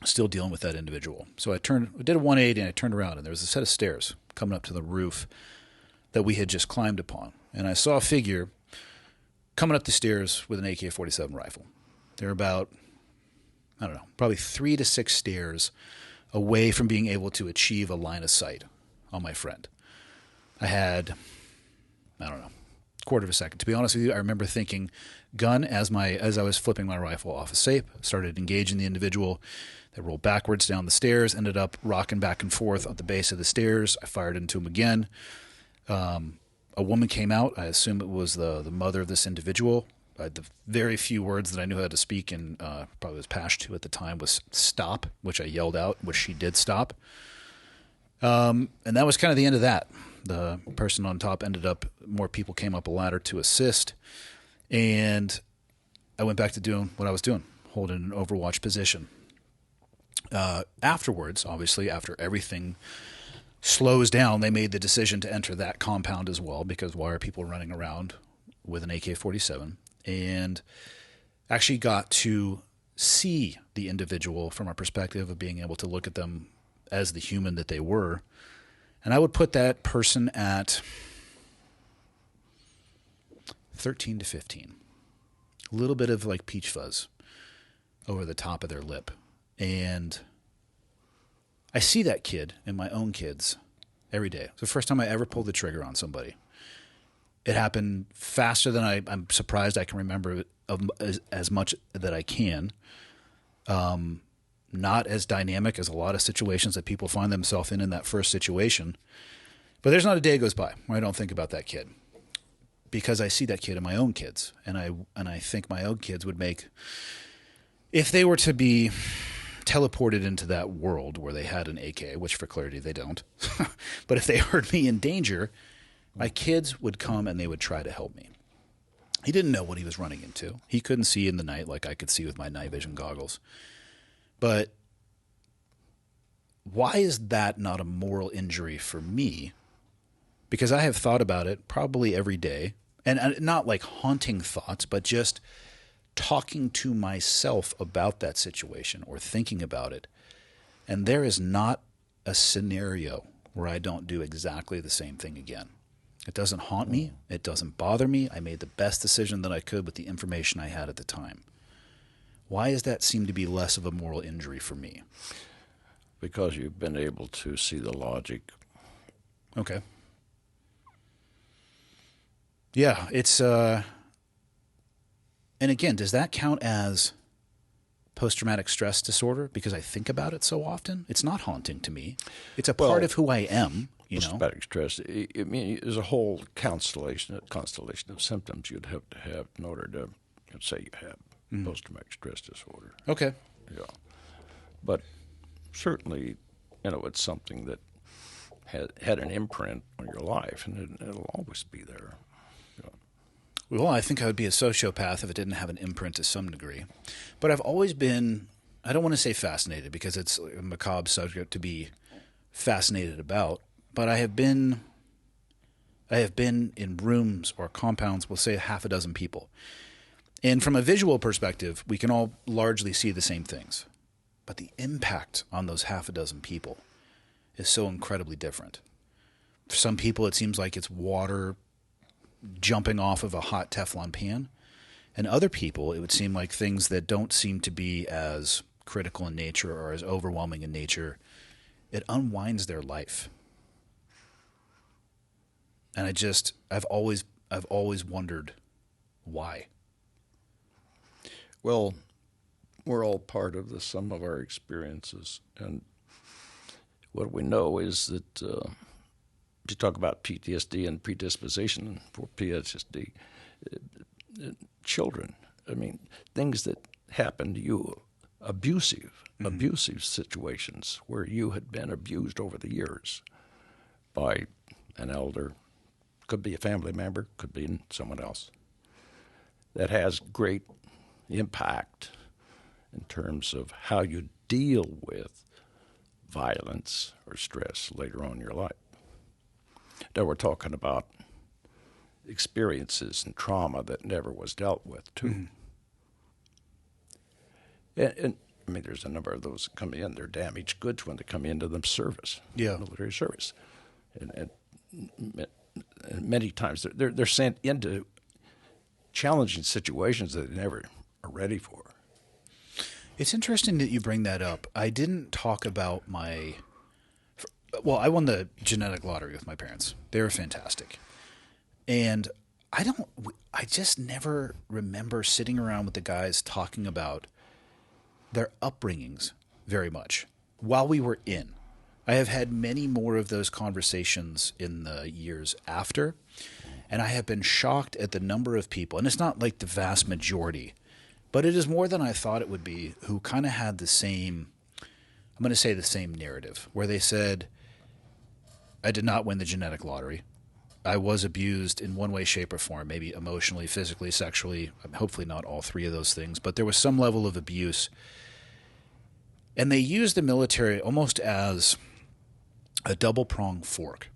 still dealing with that individual. So I did a 180 and I turned around, and there was a set of stairs coming up to the roof that we had just climbed upon. And I saw a figure coming up the stairs with an AK-47 rifle. They're about, I don't know, probably 3 to 6 stairs away from being able to achieve a line of sight on my friend. I had, I don't know, quarter of a second. To be honest with you, I remember thinking gun as I was flipping my rifle off a safe, started engaging the individual. They rolled backwards down the stairs, ended up rocking back and forth at the base of the stairs. I fired into him again. A woman came out. I assume it was the mother of this individual. The very few words that I knew how to speak and probably was Pashto at the time was stop, which I yelled out, which she did stop. And that was kind of the end of that. The person on top more people came up a ladder to assist. And I went back to doing what I was doing, holding an overwatch position. Afterwards, obviously, after everything slows down, they made the decision to enter that compound as well, because why are people running around with an AK-47? And actually got to see the individual from a perspective of being able to look at them as the human that they were. And I would put that person at 13 to 15. A little bit of like peach fuzz over the top of their lip. And I see that kid and my own kids every day. It's the first time I ever pulled the trigger on somebody. It happened faster than I'm surprised I can remember as much that I can. Not as dynamic as a lot of situations that people find themselves in that first situation. But there's not a day goes by where I don't think about that kid, because I see that kid in my own kids, and I think my own kids would make, if they were to be teleported into that world where they had an AK, which for clarity they don't, but if they heard me in danger, my kids would come and they would try to help me. He didn't know what he was running into. He couldn't see in the night like I could see with my night vision goggles. But why is that not a moral injury for me? Because I have thought about it probably every day, and not like haunting thoughts, but just talking to myself about that situation or thinking about it. And there is not a scenario where I don't do exactly the same thing again. It doesn't haunt me. It doesn't bother me. I made the best decision that I could with the information I had at the time. Why does that seem to be less of a moral injury for me? Because you've been able to see the logic. Okay. Yeah, it's and again, does that count as post-traumatic stress disorder because I think about it so often? It's not haunting to me. It's a part of who I am, you know. Post-traumatic stress, I mean, there's a whole constellation of symptoms you'd have to have in order to say you have post-traumatic stress disorder. Okay. Yeah. But certainly, it's something that had an imprint on your life, and it'll always be there. Yeah. Well, I think I would be a sociopath if it didn't have an imprint to some degree. But I've always been, I don't want to say fascinated because it's a macabre subject to be fascinated about, but I have been in rooms or compounds, we'll say half a dozen people. And from a visual perspective, we can all largely see the same things. But the impact on those half a dozen people is so incredibly different. For some people, it seems like it's water jumping off of a hot Teflon pan. And other people, it would seem like things that don't seem to be as critical in nature or as overwhelming in nature, it unwinds their life. And I've always wondered why. Well, we're all part of the sum of our experiences, and what we know is that you talk about PTSD and predisposition for PTSD, children, I mean, things that happen to you, abusive situations where you had been abused over the years by an elder, could be a family member, could be someone else, that has great impact in terms of how you deal with violence or stress later on in your life. Now we're talking about experiences and trauma that never was dealt with, too. And I mean, there's a number of those that come in. They're damaged goods when they come into the service, military service. And many times they're sent into challenging situations that they never are ready for. It's interesting that you bring that up. I didn't talk about I won the genetic lottery with my parents. They were fantastic. And I just never remember sitting around with the guys talking about their upbringings very much while we were in. I have had many more of those conversations in the years after, and I have been shocked at the number of people, and it's not like the vast majority, but it is more than I thought it would be, who kind of had the same narrative, where they said, I did not win the genetic lottery. I was abused in one way, shape, or form, maybe emotionally, physically, sexually, hopefully not all three of those things, but there was some level of abuse. And they used the military almost as a double-pronged fork,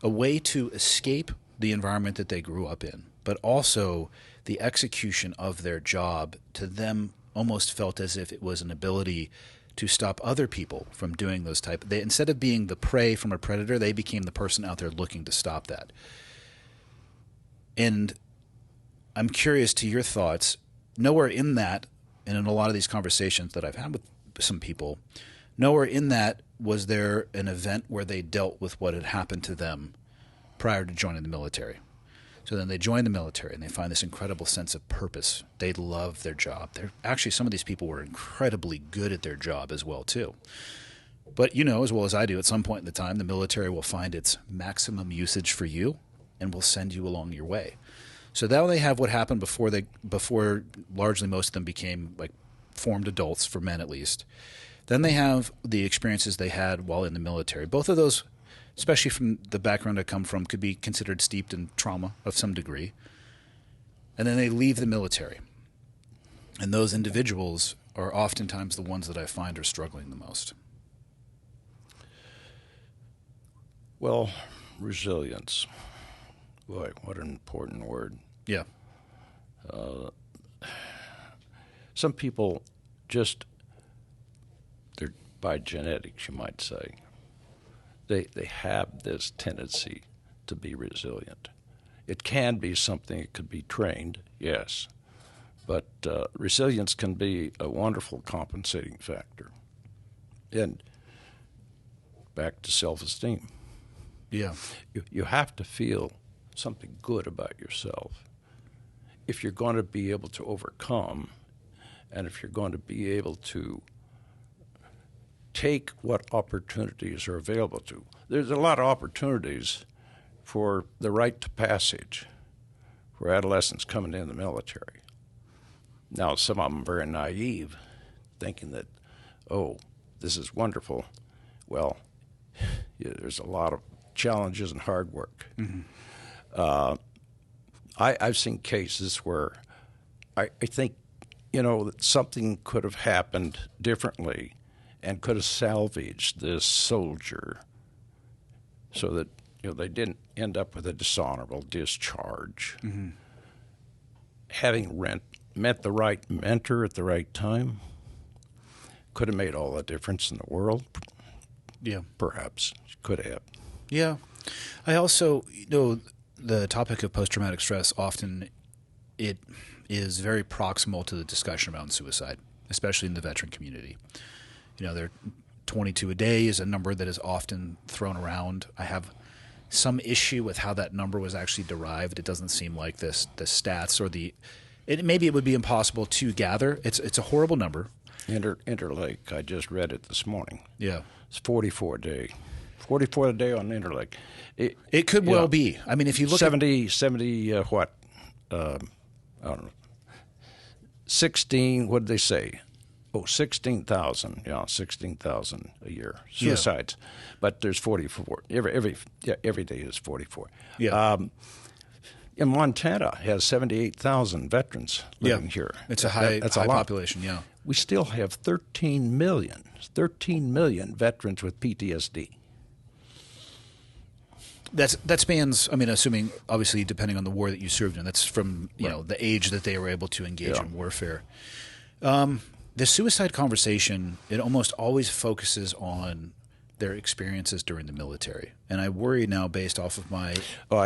a way to escape the environment that they grew up in, but also the execution of their job to them almost felt as if it was an ability to stop other people from doing those instead of being the prey from a predator, they became the person out there looking to stop that. And I'm curious to your thoughts. Nowhere in that, and in a lot of these conversations that I've had with some people, nowhere in that was there an event where they dealt with what had happened to them prior to joining the military. So then they join the military and they find this incredible sense of purpose. They love their job. Actually, some of these people were incredibly good at their job as well, too. But you know, as well as I do, at some point in the time, the military will find its maximum usage for you and will send you along your way. So now they have what happened before largely most of them became like formed adults, for men at least. Then they have the experiences they had while in the military. Both of those, especially from the background I come from, could be considered steeped in trauma of some degree. and then they leave the military. And those individuals are oftentimes the ones that I find are struggling the most. Well, resilience. Boy, what an important word. Yeah. Some people just, they're by genetics, you might say, they have this tendency to be resilient. It can be something that could be trained, yes, but resilience can be a wonderful compensating factor. And back to self-esteem. Yeah. You have to feel something good about yourself if you're going to be able to overcome, and if you're going to be able to take what opportunities are available to. There's a lot of opportunities for the rite to passage for adolescents coming in the military. Now, some of them are very naive, thinking that, oh, this is wonderful. Well, yeah, there's a lot of challenges and hard work. Mm-hmm. I've seen cases where I think, that something could have happened differently and could have salvaged this soldier so that they didn't end up with a dishonorable discharge. Mm-hmm. Having met the right mentor at the right time could have made all the difference in the world. Yeah. Perhaps. Could have. Yeah. I also, the topic of post-traumatic stress, often it is very proximal to the discussion around suicide, especially in the veteran community. There 22 a day is a number that is often thrown around. I have some issue with how that number was actually derived. It doesn't seem like the stats or maybe it would be impossible to gather. It's a horrible number. Interlake, I just read it this morning. Yeah. It's 44 a day. 44 a day on Interlake. It could well be. I mean, if you look 70, what? I don't know. 16, what did they say? Oh, 16,000. Yeah, 16,000 a year. Suicides. Yeah. But there's 44. Every day is 44. Yeah. In Montana, has 78,000 veterans living here. It's a high population, yeah. We still have 13 million veterans with PTSD. That spans, assuming, obviously, depending on the war that you served in. That's from, the age that they were able to engage in warfare. The suicide conversation, it almost always focuses on their experiences during the military. And I worry now based off of my... Oh,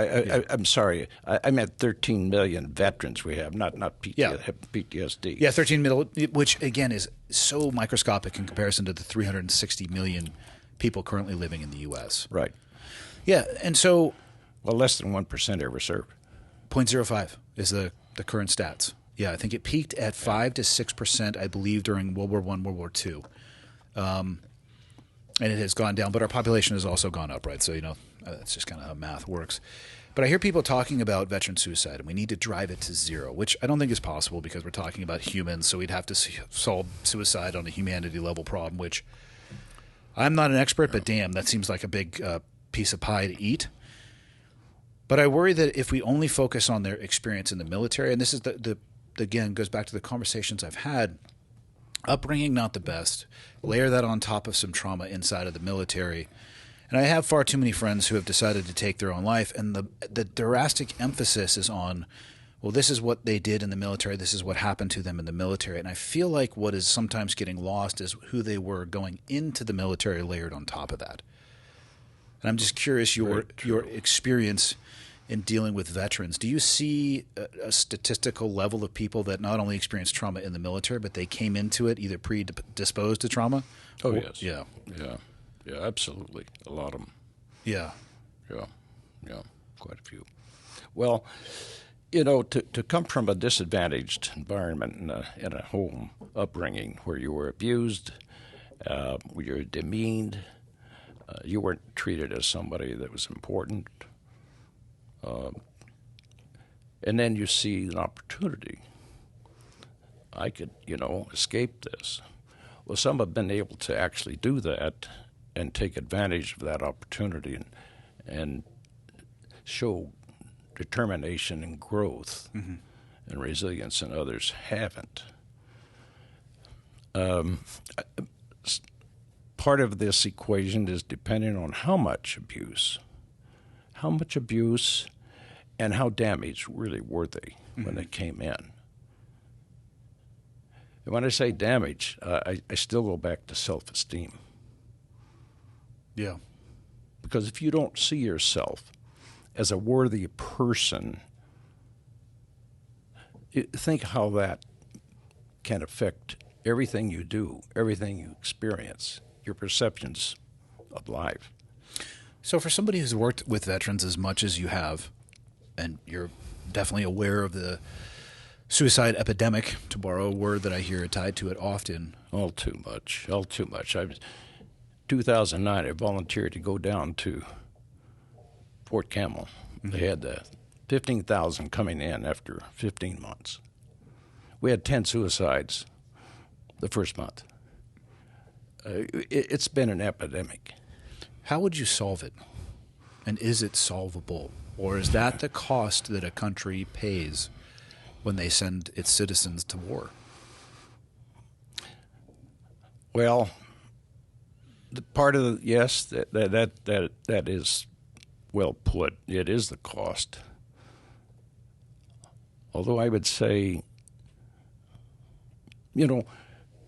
I'm sorry. I meant 13 million veterans we have, not PTSD. Yeah, 13 million, which, again, is so microscopic in comparison to the 360 million people currently living in the U.S. Right. Yeah, and so... Well, less than 1% ever served. 0.05 is the current stats. Yeah, I think it peaked at 5 to 6%, I believe, during World War I, World War II. And it has gone down, but our population has also gone up, right? So, that's just kind of how math works. But I hear people talking about veteran suicide, and we need to drive it to zero, which I don't think is possible because we're talking about humans, so we'd have to solve suicide on a humanity level problem, which I'm not an expert, but damn, that seems like a big piece of pie to eat. But I worry that if we only focus on their experience in the military, and this is again, goes back to the conversations I've had, upbringing not the best, layer that on top of some trauma inside of the military. And I have far too many friends who have decided to take their own life, and the drastic emphasis is on, well, this is what they did in the military, this is what happened to them in the military. And I feel like what is sometimes getting lost is who they were going into the military layered on top of that. And I'm just curious your experience in dealing with veterans. Do you see a statistical level of people that not only experienced trauma in the military, but they came into it either predisposed to trauma? Oh, yes. Yeah, absolutely. A lot of them. Yeah. Yeah, quite a few. Well, to come from a disadvantaged environment in a home upbringing where you were abused, where you were demeaned, you weren't treated as somebody that was important, and then you see an opportunity. I could, escape this. Well, some have been able to actually do that and take advantage of that opportunity and show determination and growth. Mm-hmm. and resilience, and others haven't. Part of this equation is dependent on how much abuse, and how damaged really were they when they came in. And when I say damage, I still go back to self-esteem. Yeah. Because if you don't see yourself as a worthy person, think how that can affect everything you do, everything you experience, your perceptions of life. So for somebody who's worked with veterans as much as you have, and you're definitely aware of the suicide epidemic, to borrow a word that I hear tied to it often. All too much. 2009, I volunteered to go down to Fort Campbell. They had 15,000 coming in after 15 months. We had 10 suicides the first month. It's been an epidemic. How would you solve it? And is it solvable? Or is that the cost that a country pays when they send its citizens to war? Well, the part of the, yes, that is well put. It is the cost. Although I would say,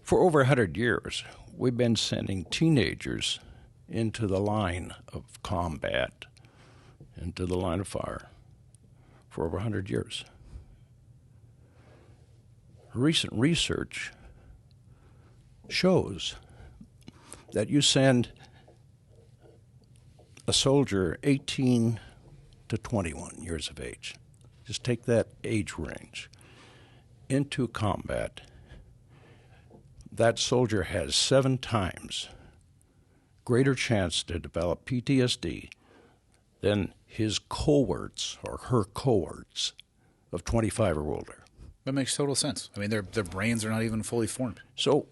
for over 100 years, we've been sending teenagers into the line of combat, into the line of fire, for over 100 years. Recent research shows that you send a soldier 18 to 21 years of age, just take that age range, into combat, that soldier has 7 times greater chance to develop PTSD than his cohorts or her cohorts of 25 or older. That makes total sense. I mean, their brains are not even fully formed. So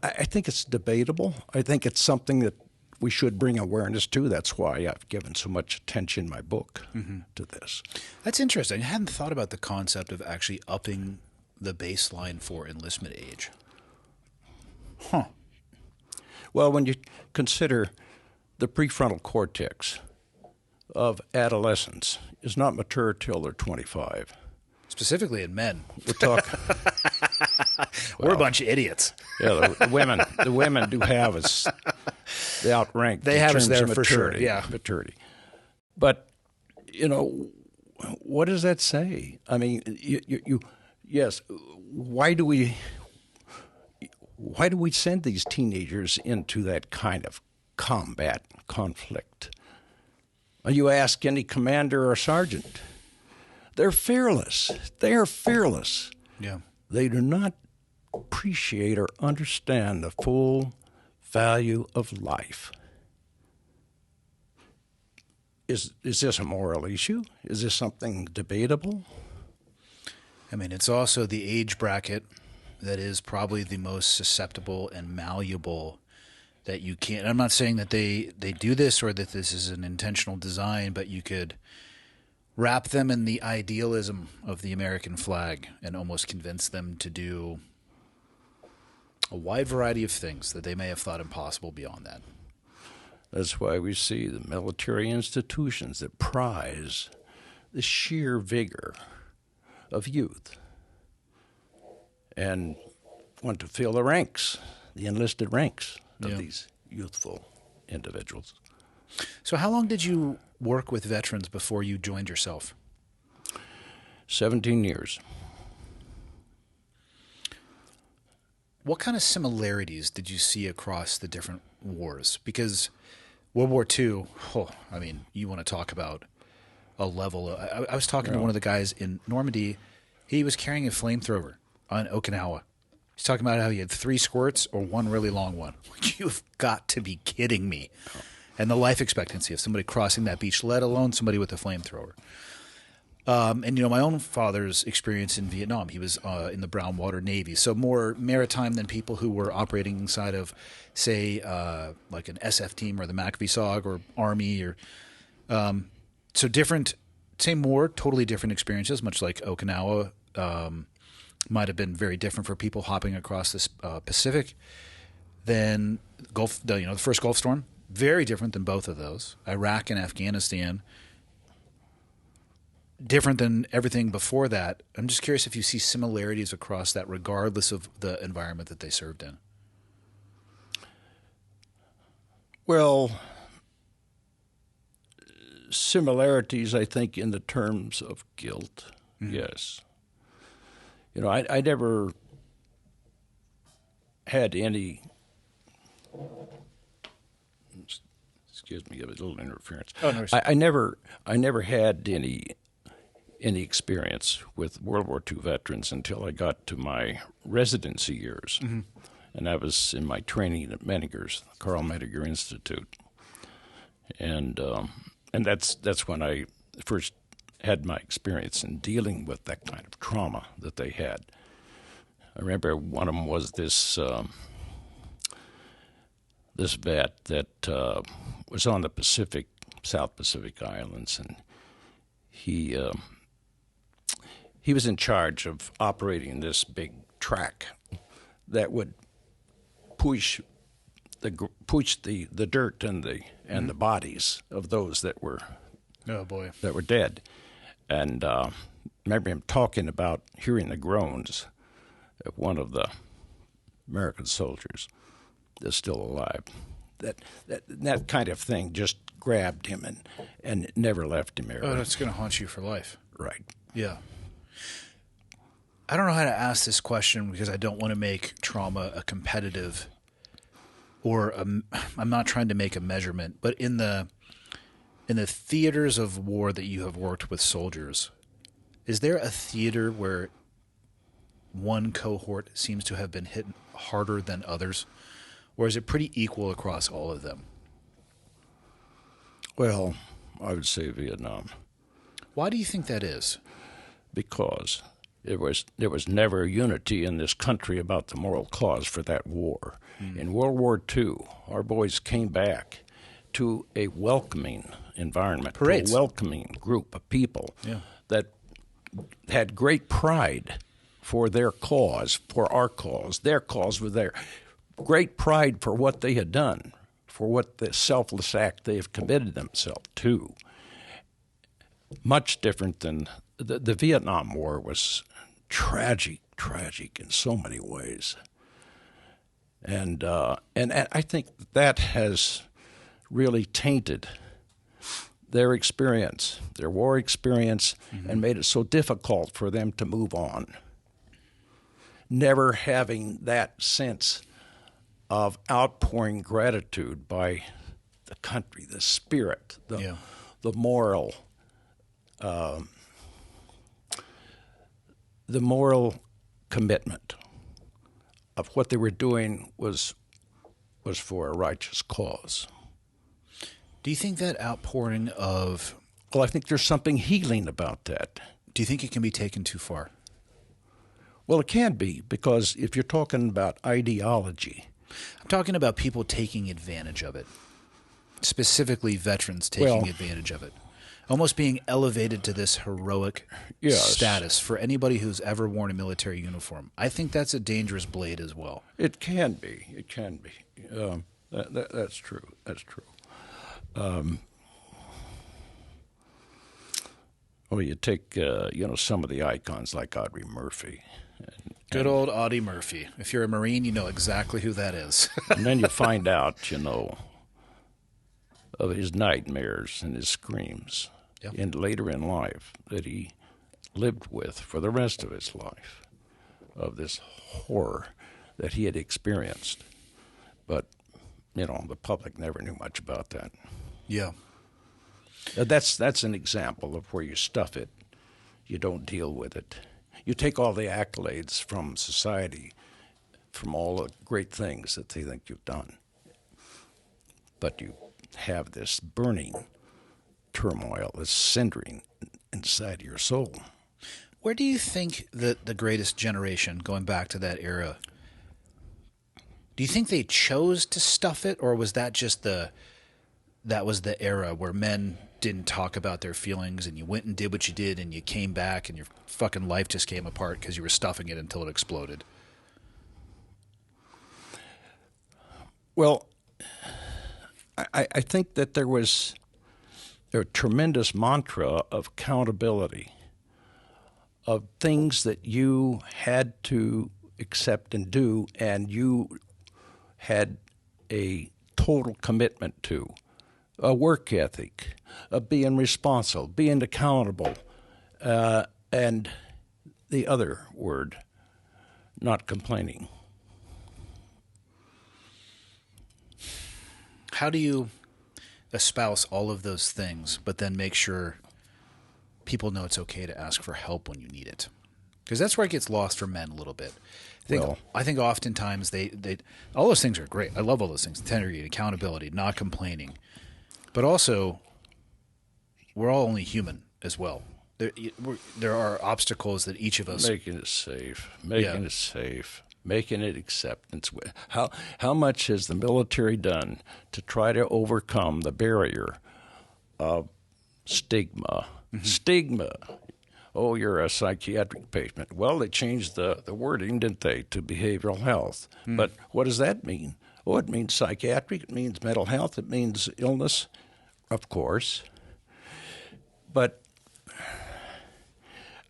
I think it's debatable. I think it's something that we should bring awareness to. That's why I've given so much attention in my book to this. That's interesting. I hadn't thought about the concept of actually upping the baseline for enlistment age. Huh. Well, when you consider the prefrontal cortex of adolescents is not mature till they're 25. Specifically in men. We're talking. We're a bunch of idiots. Yeah, the women do have us. They outrank. They have us there for sure. Yeah, maturity. But what does that say? I mean, yes. Why do we send these teenagers into that kind of combat conflict? You ask any commander or sergeant. They're fearless. They are fearless. Yeah. They do not appreciate or understand the full value of life. Is this a moral issue? Is this something debatable? I mean, it's also the age bracket that is probably the most susceptible and malleable that you can't. I'm not saying that they do this or that this is an intentional design, but you could wrap them in the idealism of the American flag and almost convince them to do a wide variety of things that they may have thought impossible beyond that. That's why we see the military institutions that prize the sheer vigor of youth and want to fill the ranks, the enlisted ranks of these youthful individuals. So how long did you work with veterans before you joined yourself? 17 years. What kind of similarities did you see across the different wars? Because World War II, I mean, you want to talk about a level. I was talking to one of the guys in Normandy. He was carrying a flamethrower on Okinawa. He's talking about how he had 3 squirts or 1 really long one. You've got to be kidding me. And the life expectancy of somebody crossing that beach, let alone somebody with a flamethrower. And, my own father's experience in Vietnam, he was in the Brown Water Navy, so more maritime than people who were operating inside of, say, like an SF team or the MACV-SOG or Army. Or so different same war, totally different experiences, much like Okinawa might have been very different for people hopping across this Pacific. Then the first Gulf storm, very different than both of those. Iraq and Afghanistan, different than everything before that. I'm just curious if you see similarities across that, regardless of the environment that they served in. Well, similarities, I think, in the terms of guilt, yes. I never had any. Excuse me, a little interference. Oh, no. I never had any experience with World War II veterans until I got to my residency years, and I was in my training at Menninger's, Carl Menninger Institute, and that's when I first had my experience in dealing with that kind of trauma that they had. I remember one of them was this vet that was on the South Pacific Islands, and he was in charge of operating this big track that would push the dirt and the bodies of those that were dead. And I remember him talking about hearing the groans of one of the American soldiers that's still alive. That kind of thing just grabbed him and it never left him. Oh, that's going to haunt you for life. Right. Yeah. I don't know how to ask this question because I don't want to make trauma a competitive I'm not trying to make a measurement, but in the theaters of war that you have worked with soldiers, is there a theater where one cohort seems to have been hit harder than others, or is it pretty equal across all of them? Well, I would say Vietnam. Why do you think that is? Because there was never unity in this country about the moral cause for that war. In World War II, our boys came back to a welcoming environment, Parades. to a welcoming group of people that had great pride for their cause, for our cause. Their cause was there. Great pride for what they had done, for what the selfless act they have committed themselves to. Much different than the Vietnam War was tragic in so many ways. And I think that has really tainted their experience, their war experience, and made it so difficult for them to move on. Never having that sense of outpouring gratitude by the country, the spirit, the moral, the moral commitment of what they were doing was for a righteous cause. Do you think that outpouring of... Well, I think there's something healing about that. Do you think it can be taken too far? Well, it can be, because if you're talking about ideology... I'm talking about people taking advantage of it, specifically veterans taking advantage of it, almost being elevated to this heroic status for anybody who's ever worn a military uniform. I think that's a dangerous blade as well. It can be. It can be. That's true. That's true. You take some of the icons like Audrey Murphy. Good old Audie Murphy. If you're a Marine, you know exactly who that is. And then you find out, of his nightmares and his screams, and later in life that he lived with for the rest of his life, of this horror that he had experienced. But, the public never knew much about that. Yeah. That's an example of where you stuff it. You don't deal with it. You take all the accolades from society, from all the great things that they think you've done, but you have this burning turmoil, this cindering inside your soul. Where do you think that the greatest generation, going back to that era, do you think they chose to stuff it, or was that just the that was the era where men didn't talk about their feelings, and you went and did what you did, and you came back, and your fucking life just came apart because you were stuffing it until it exploded. Well, I think that there was a tremendous mantra of accountability, of things that you had to accept and do, and you had a total commitment to. A work ethic, of being responsible, being accountable, and the other word, not complaining. How do you espouse all of those things, but then make sure people know it's okay to ask for help when you need it? Because that's where it gets lost for men a little bit. I think oftentimes they all those things are great. I love all those things: integrity, accountability, not complaining. But also, we're all only human as well. There are obstacles that each of us... Making it safe, making it acceptance. How much has the military done to try to overcome the barrier of stigma? Mm-hmm. Stigma. Oh, you're a psychiatric patient. Well, they changed the wording, didn't they, to behavioral health. Mm. But what does that mean? Oh, it means psychiatric, it means mental health, it means illness, of course. But,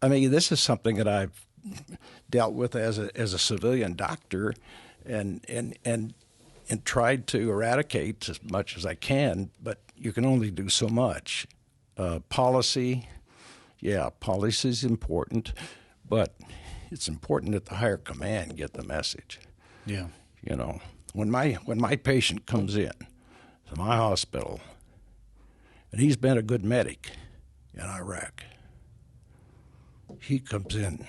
I mean, this is something that I've dealt with as a civilian doctor and tried to eradicate as much as I can, but you can only do so much. Policy is important, but it's important that the higher command get the message. Yeah. You know, when my patient comes in to my hospital, and he's been a good medic in Iraq, he comes in.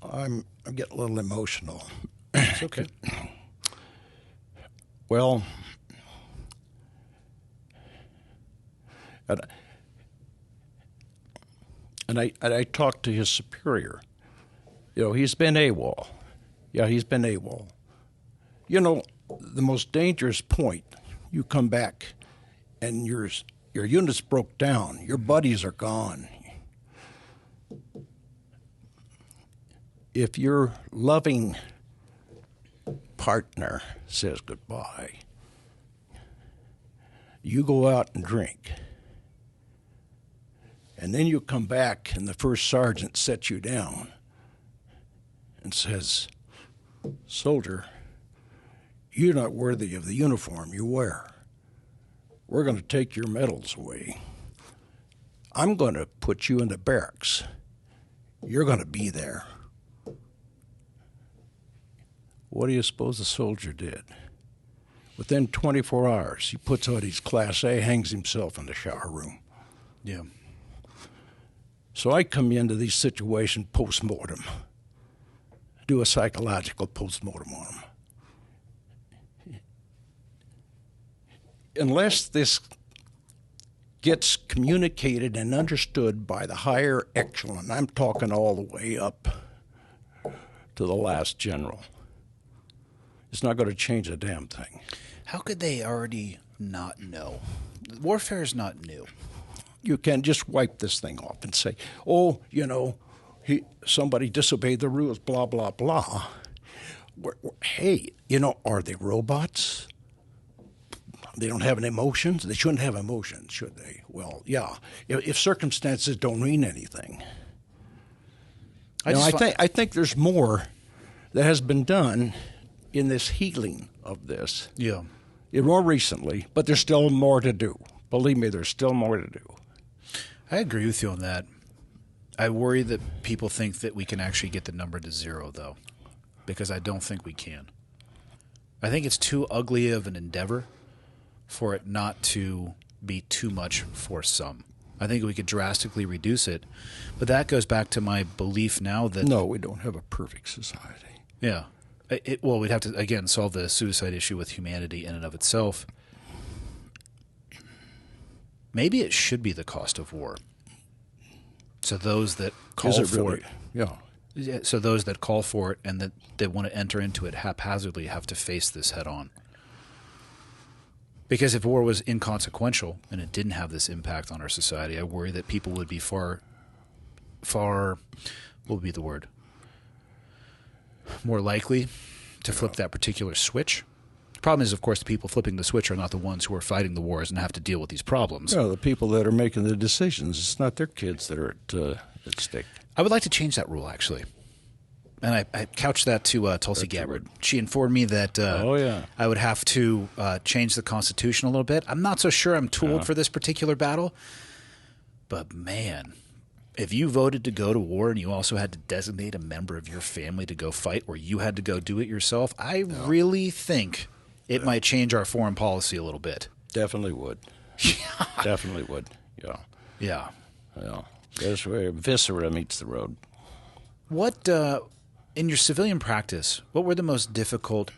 I'm getting a little emotional. It's okay. Well, and I talked to his superior. You know, he's been AWOL. Yeah, he's been AWOL. You know, the most dangerous point, you come back and your unit's broke down. Your buddies are gone. If your loving partner says goodbye, you go out and drink. And then you come back and the first sergeant sets you down and says, "Soldier, you're not worthy of the uniform you wear. We're going to take your medals away. I'm going to put you in the barracks. You're going to be there." What do you suppose the soldier did? Within 24 hours, he puts out his Class A, hangs himself in the shower room. Yeah. So I come into these situations post-mortem, do a psychological post-mortem on them. Unless this gets communicated and understood by the higher echelon, I'm talking all the way up to the last general, it's not going to change a damn thing. How could they already not know? Warfare is not new. You can just wipe this thing off and say, "Oh, you know, somebody disobeyed the rules, blah, blah, blah." Hey, you know, are they robots? They don't have any emotions? They shouldn't have emotions, should they? Well, yeah. If circumstances don't mean anything. I think there's more that has been done in this healing of this. Yeah. More recently, but there's still more to do. Believe me, there's still more to do. I agree with you on that. I worry that people think that we can actually get the number to zero, though, because I don't think we can. I think it's too ugly of an endeavor for it not to be too much for some. I think we could drastically reduce it, but that goes back to my belief now that... No, we don't have a perfect society. Yeah. Well, we'd have to, again, solve the suicide issue with humanity in and of itself. Maybe it should be the cost of war. So those that call for it. Yeah. Yeah, so those that call for it and that they want to enter into it haphazardly have to face this head on. Because if war was inconsequential and it didn't have this impact on our society, I worry that people would be far, what would be the word? More likely to flip that particular switch. The problem is, of course, the people flipping the switch are not the ones who are fighting the wars and have to deal with these problems. No, the people that are making the decisions. It's not their kids that are at stake. I would like to change that rule, actually. And I couched that to Tulsi Gabbard. She informed me that I would have to change the Constitution a little bit. I'm not so sure I'm tooled for this particular battle. But, man, if you voted to go to war and you also had to designate a member of your family to go fight or you had to go do it yourself, I really think it might change our foreign policy a little bit. Definitely would. Definitely would. Yeah. Yeah. Yeah. That's where viscera meets the road. What, in your civilian practice, what were the most difficult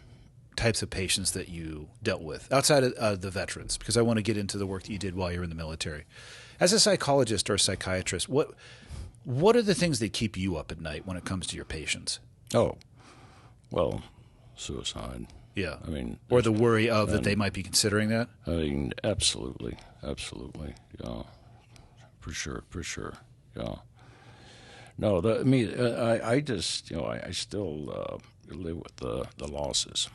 types of patients that you dealt with outside of the veterans? Because I want to get into the work that you did while you were in the military. As a psychologist or a psychiatrist, what are the things that keep you up at night when it comes to your patients? Oh, well, suicide. Yeah. I mean, or the worry of that they might be considering that? I mean, absolutely. Yeah. For sure. Yeah. No, I just, I still live with the losses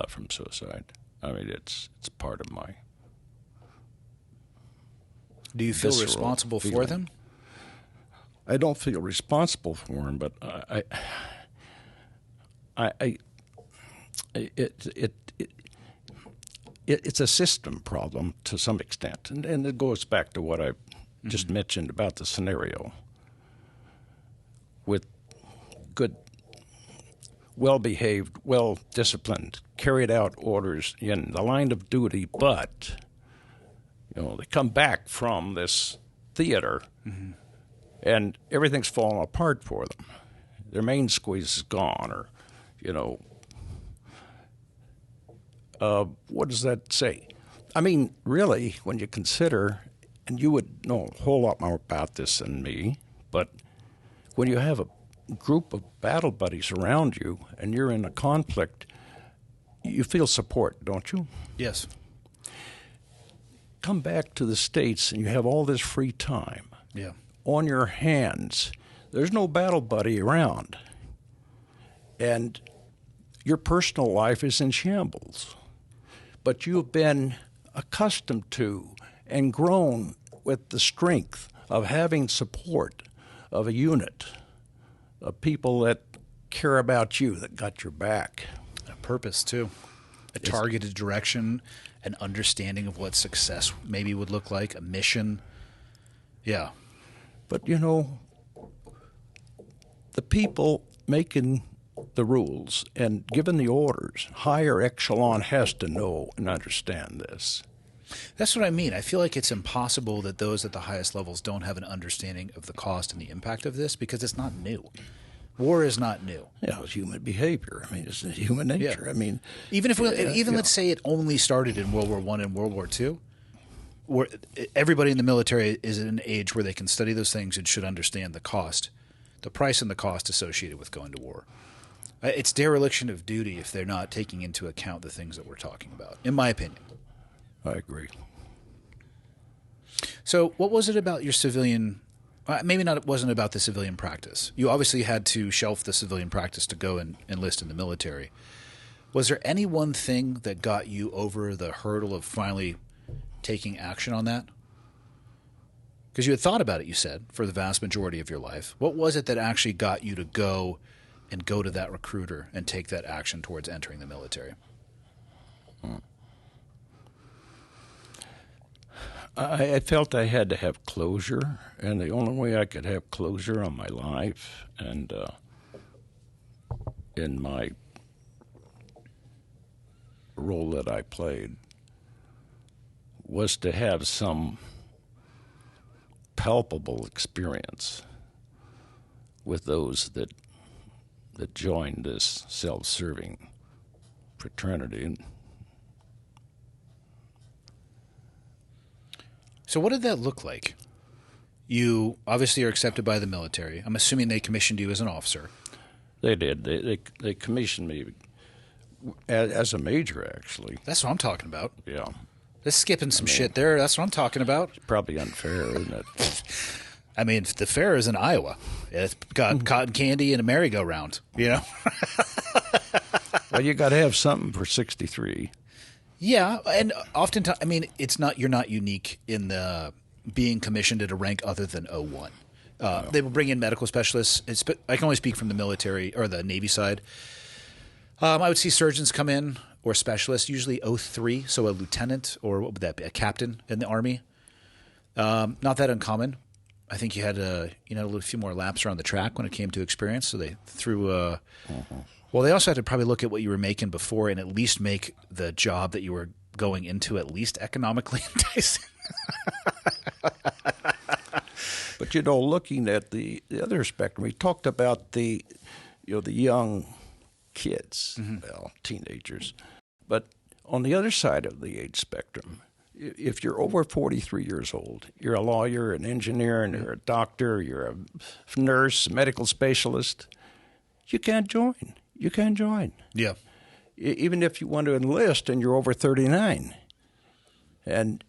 from suicide. I mean, it's part of my. Do you feel responsible for them? I don't feel responsible for them, but it's a system problem to some extent, and it goes back to what I just mentioned about the scenario. With good, well-behaved, well-disciplined, carried out orders in the line of duty, but they come back from this theater, and everything's fallen apart for them. Their main squeeze is gone, or what does that say? I mean, really, when you consider, and you would know a whole lot more about this than me, but when you have a group of battle buddies around you and you're in a conflict, you feel support, don't you? Yes. Come back to the States and you have all this free time on your hands. There's no battle buddy around. And your personal life is in shambles. But you've been accustomed to and grown with the strength of having support of a unit of people that care about you, that got your back. A purpose, too. A targeted direction, an understanding of what success maybe would look like, a mission. Yeah. But, the people making the rules and given the orders, higher echelon has to know and understand this. That's what I mean. I feel like it's impossible that those at the highest levels don't have an understanding of the cost and the impact of this because it's not new. War is not new. Yeah, it's human behavior. I mean, it's human nature. Yeah. I mean, even let's say it only started in World War I and World War II, where everybody in the military is at an age where they can study those things and should understand the cost, the price and the cost associated with going to war. It's dereliction of duty if they're not taking into account the things that we're talking about, in my opinion. I agree. So what was it about your civilian maybe not, it wasn't about the civilian practice. You obviously had to shelf the civilian practice to go and enlist in the military. Was there any one thing that got you over the hurdle of finally taking action on that? Because you had thought about it, you said, for the vast majority of your life. What was it that actually got you to go to that recruiter and take that action towards entering the military? I felt I had to have closure, and the only way I could have closure on my life and in my role that I played was to have some palpable experience with those that joined this self-serving fraternity. So what did that look like? You obviously are accepted by the military. I'm assuming they commissioned you as an officer. They did. They commissioned me as a major, actually. That's what I'm talking about. Yeah. They're skipping some shit there. That's what I'm talking about. Probably unfair, isn't it? I mean, the fair is in Iowa. It's got cotton candy and a merry-go-round, you know? Well, you got to have something for 63. Yeah, and oftentimes, I mean, you're not unique in the being commissioned at a rank other than 01. They will bring in medical specialists. I can only speak from the military or the Navy side. I would see surgeons come in or specialists, usually 03, so a lieutenant or what would that be, a captain in the Army. Not that uncommon. I think you had a few more laps around the track when it came to experience, so they threw Well, they also had to probably look at what you were making before and at least make the job that you were going into at least economically enticing. But, looking at the other spectrum, we talked about the young kids, teenagers. But on the other side of the age spectrum, if you're over 43 years old, you're a lawyer, an engineer, and you're a doctor, you're a nurse, medical specialist, you can't join. You can't join. Yeah. Even if you want to enlist and you're over 39. And,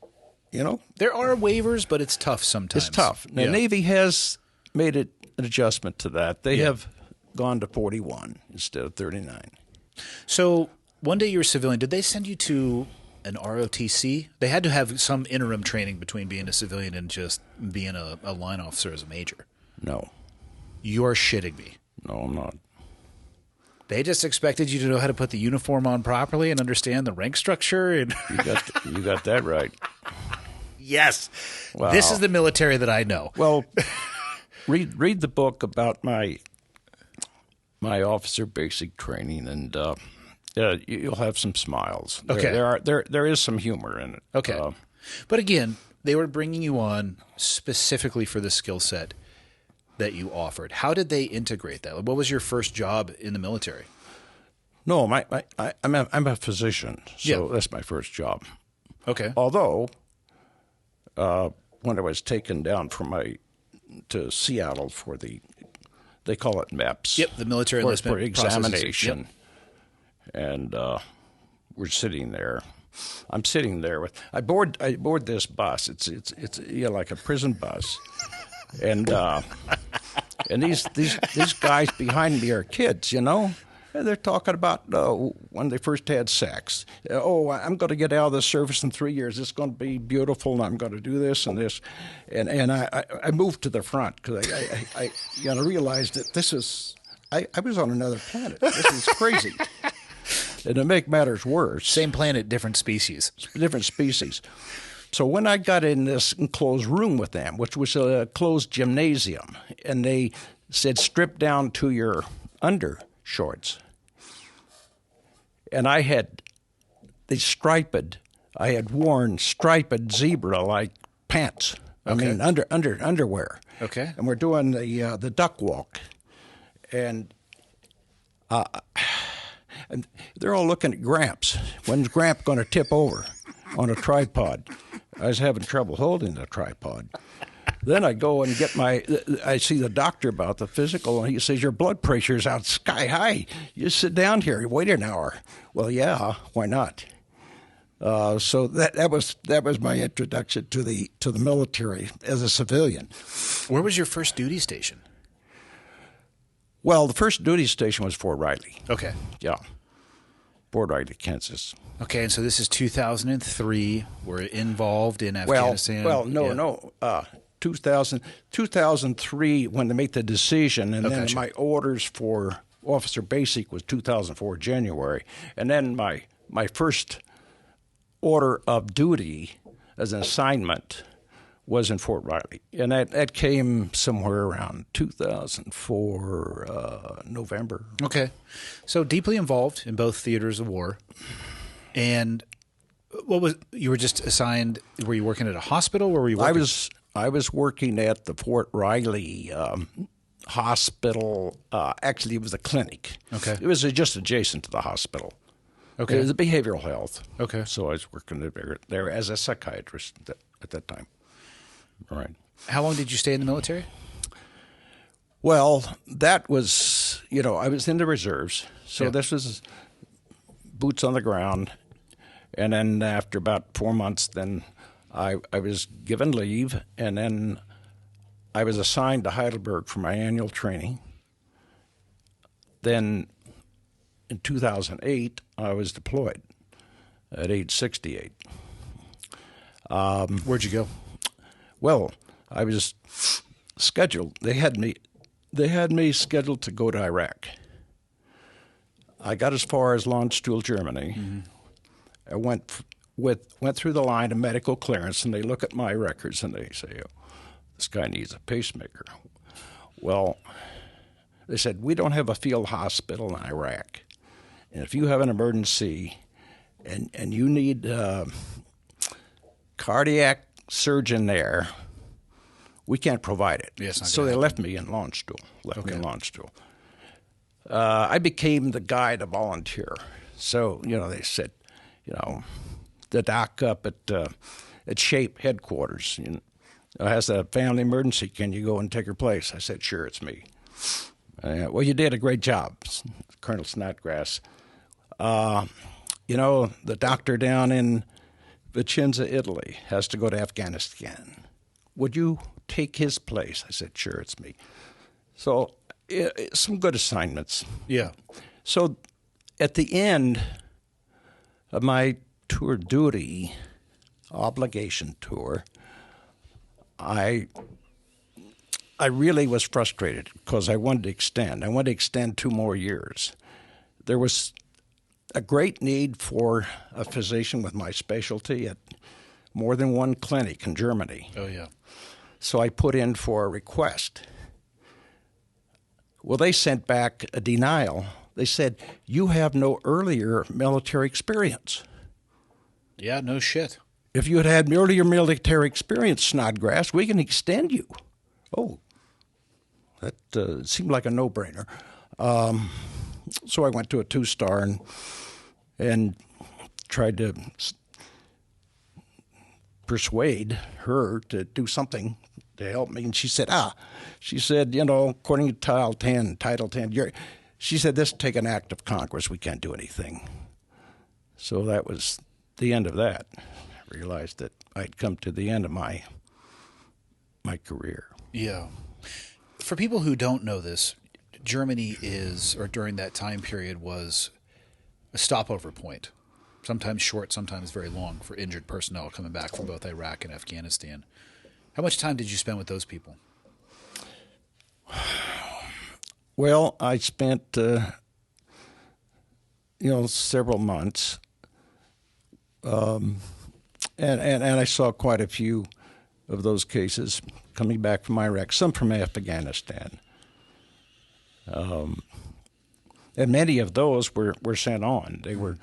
there are waivers, but it's tough sometimes. It's tough. The Navy has made an adjustment to that. They have gone to 41 instead of 39. So one day you were a civilian. Did they send you to an ROTC? They had to have some interim training between being a civilian and just being a line officer as a major. No. You're shitting me. No, I'm not. They just expected you to know how to put the uniform on properly and understand the rank structure. And you got that right. Yes. Wow. This is the military that I know. Well, read the book about my officer basic training, and you'll have some smiles. Okay. There is some humor in it. Okay. But again, they were bringing you on specifically for the skill set that you offered. How did they integrate that? What was your first job in the military? No, I'm a physician, so that's my first job. Okay. Although, when I was taken down to Seattle for they call it MEPS. Yep, the military enlistment for examination, yep. And we're sitting there. I'm sitting there I board this bus. It's like a prison bus. And these guys behind me are kids, and they're talking about when they first had sex. I'm going to get out of the service in 3 years. It's going to be beautiful, and I'm going to do this and this. And I moved to the front because I realized that this is I was on another planet. This is crazy. And to make matters worse, same planet, different species. Different species. So when I got in this enclosed room with them, which was a closed gymnasium, and they said, strip down to your undershorts. And I had worn striped zebra-like pants. Okay. I mean, underwear. Okay. And we're doing the duck walk. And they're all looking at Gramps. When's Gramp going to tip over on a tripod? I was having trouble holding the tripod. Then I go and I see the doctor about the physical, and he says, your blood pressure's out sky high. You sit down here, wait an hour. Well, yeah, why not? So that was my introduction to the military as a civilian. Where was your first duty station? Well, the first duty station was Fort Riley. Okay. Yeah. Fort Riley, Kansas. Okay, and so this is 2003. We're involved in Afghanistan. No. 2003 when they made the decision, and then my orders for officer basic was 2004 January, and then my first order of duty as an assignment was in Fort Riley, and that came somewhere around 2004 November. Okay, so deeply involved in both theaters of war, and you were just assigned? Were you working at a hospital? Or were you working? I was working at the Fort Riley hospital. Actually, it was a clinic. Okay, it was just adjacent to the hospital. Okay, it was a behavioral health. Okay, so I was working there as a psychiatrist at that time. All right. How long did you stay in the military? Well, that was, I was in the reserves, so this was boots on the ground. And then after about 4 months, then I was given leave, and then I was assigned to Heidelberg for my annual training. Then in 2008, I was deployed at age 68. Where'd you go? Well, I was scheduled. They had me scheduled to go to Iraq. I got as far as Landstuhl, Germany. Mm-hmm. I went through the line of medical clearance, and they look at my records and they say, "Oh, this guy needs a pacemaker." Well, they said, "We don't have a field hospital in Iraq, and if you have an emergency and you need a cardiac surgeon there, we can't provide it." Yes, so they left me in Landstuhl. I became the guy to volunteer. So, they said, the doc up at SHAPE headquarters has a family emergency. Can you go and take her place? I said, "Sure, it's me." Well, you did a great job, Colonel Snodgrass. The doctor down in Vicenza, Italy, has to go to Afghanistan. Would you take his place? I said, "Sure, it's me." So some good assignments. Yeah. So at the end of my tour duty, obligation tour, I really was frustrated because I wanted to extend. I wanted to extend 2 more years. There was a great need for a physician with my specialty at more than one clinic in Germany. Oh, yeah. So I put in for a request. Well, they sent back a denial. They said, "You have no earlier military experience." Yeah, no shit. "If you had had earlier military experience, Snodgrass, we can extend you." Oh, that seemed like a no-brainer. So I went to a 2-star and tried to persuade her to do something to help me. And she said, according to Title 10, she said, "This take an act of Congress. We can't do anything." So that was the end of that. I realized that I'd come to the end of my career. Yeah. For people who don't know this, Germany during that time period, was a stopover point, sometimes short, sometimes very long, for injured personnel coming back from both Iraq and Afghanistan. How much time did you spend with those people? Well, I spent, several months, and I saw quite a few of those cases coming back from Iraq, some from Afghanistan. And many of those were sent on. They were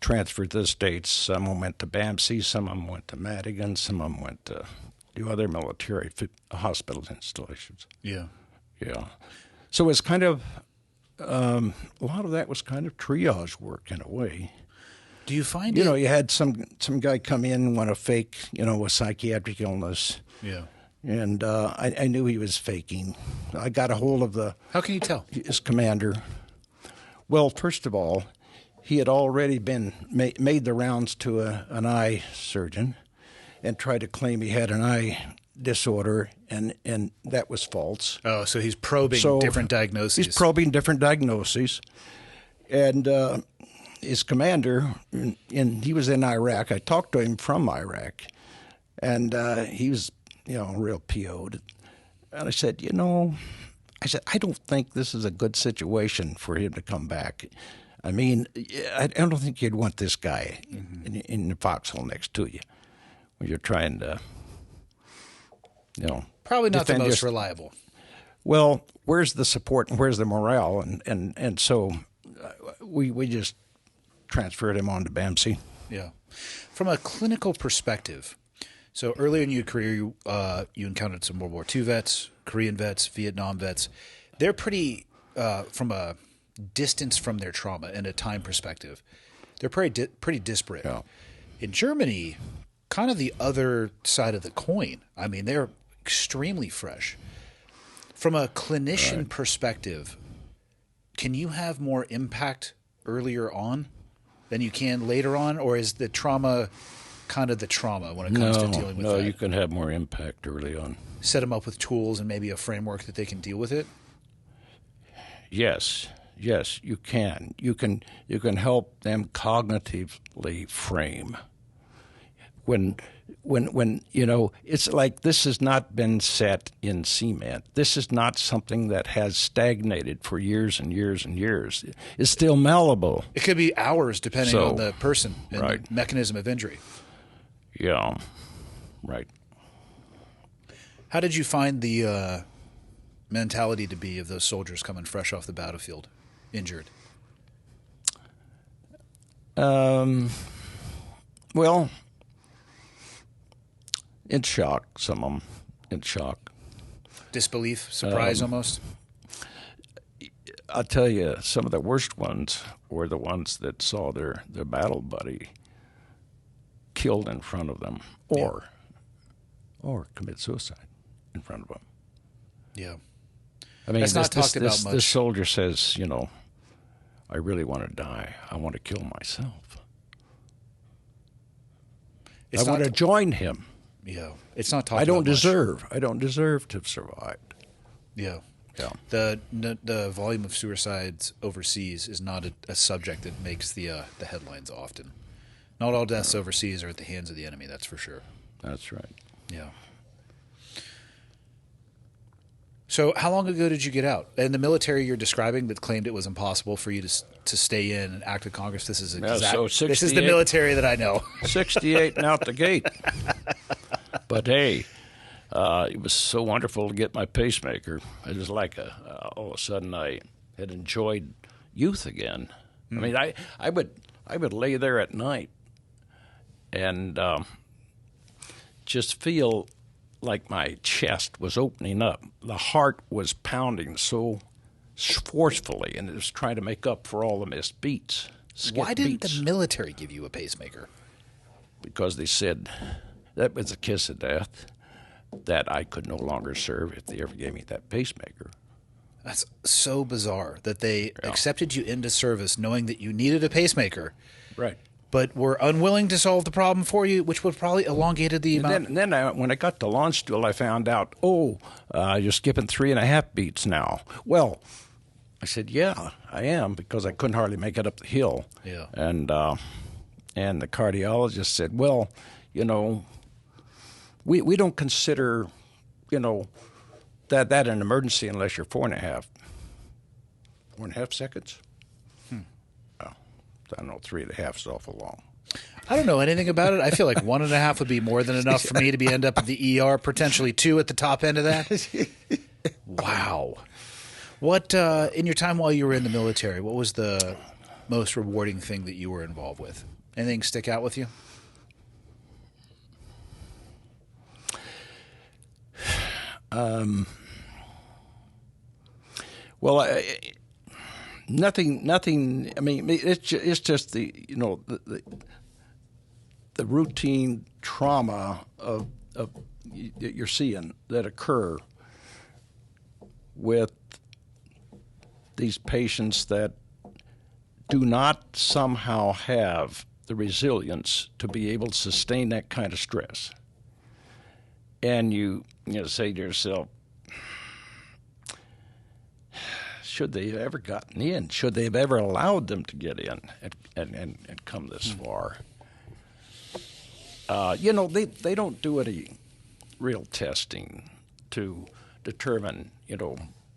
transferred to the States. Some of them went to BAMC, some of them went to Madigan, some of them went to do other military hospital installations. Yeah. Yeah. So it's kind of, a lot of that was kind of triage work in a way. Do you find you had some guy come in, want to fake, a psychiatric illness. Yeah. And I knew he was faking. I got a hold of How can you tell? His commander. Well, first of all, he had already been made the rounds to an eye surgeon and tried to claim he had an eye disorder, and that was false. Oh, so he's probing different diagnoses. He's probing different diagnoses. And his commander, and he was in Iraq. I talked to him from Iraq, and he was, real PO'd. And I said, I don't think this is a good situation for him to come back. I mean, I don't think you'd want this guy in the foxhole next to you when you're trying to, probably not the most reliable. Well, where's the support and where's the morale? And so we just transferred him on to BAMC. Yeah. From a clinical perspective, so earlier in your career, you encountered some World War II vets, Korean vets, Vietnam vets. They're pretty, from a distance from their trauma and a time perspective, they're pretty disparate. Yeah. In Germany, kind of the other side of the coin. I mean, they're extremely fresh. From a clinician perspective, can you have more impact earlier on than you can later on, or is the trauma kind of the trauma when it comes to dealing with that? No, you can have more impact early on. Set them up with tools and maybe a framework that they can deal with it? Yes, you can. You can help them cognitively frame. When it's like this has not been set in cement. This is not something that has stagnated for years and years and years. It's still malleable. It could be hours depending on the person and right. the mechanism of injury. Yeah, right. How did you find the mentality to be of those soldiers coming fresh off the battlefield, injured? Well, in shock, some of them in shock. Disbelief, surprise almost? I'll tell you, some of the worst ones were the ones that saw their battle buddy killed in front of them or commit suicide in front of them. Yeah. I mean, that's not talked about much. This soldier says, I really want to die. I want to kill myself. I want to join him. Yeah. It's not talked I don't about deserve. I don't deserve to have survived. Yeah. Yeah. The volume of suicides overseas is not a subject that makes the headlines often. Not all deaths overseas are at the hands of the enemy, that's for sure. That's right. Yeah. So how long ago did you get out? And the military you're describing that claimed it was impossible for you to stay in and act in Congress, this is this is the military that I know. 68 and out the gate. But hey, it was so wonderful to get my pacemaker. It was like all of a sudden I had enjoyed youth again. I mean, I would lay there at night and just feel like my chest was opening up. The heart was pounding so forcefully, and it was trying to make up for all the missed beats. Why didn't the military give you a pacemaker? Because they said that was a kiss of death, that I could no longer serve if they ever gave me that pacemaker. That's so bizarre that they accepted you into service knowing that you needed a pacemaker. Right. But were unwilling to solve the problem for you, which would probably elongated the amount. And then when I got to launch school, I found out, you're skipping 3.5 beats now. Well, I said, yeah, I am, because I couldn't hardly make it up the hill. Yeah. And the cardiologist said, well, we don't consider, that an emergency unless you're 4.5 seconds. I don't know, 3.5 is awful long. I don't know anything about it. I feel like 1.5 would be more than enough for me to end up at the ER, potentially 2 at the top end of that. Wow. What, in your time while you were in the military, what was the most rewarding thing that you were involved with? Anything stick out with you? Well, nothing. I mean, it's just the routine trauma of you're seeing that occur with these patients that do not somehow have the resilience to be able to sustain that kind of stress. And you say to yourself, should they have ever gotten in? Should they have ever allowed them to get in and come this far? They don't do any real testing to determine,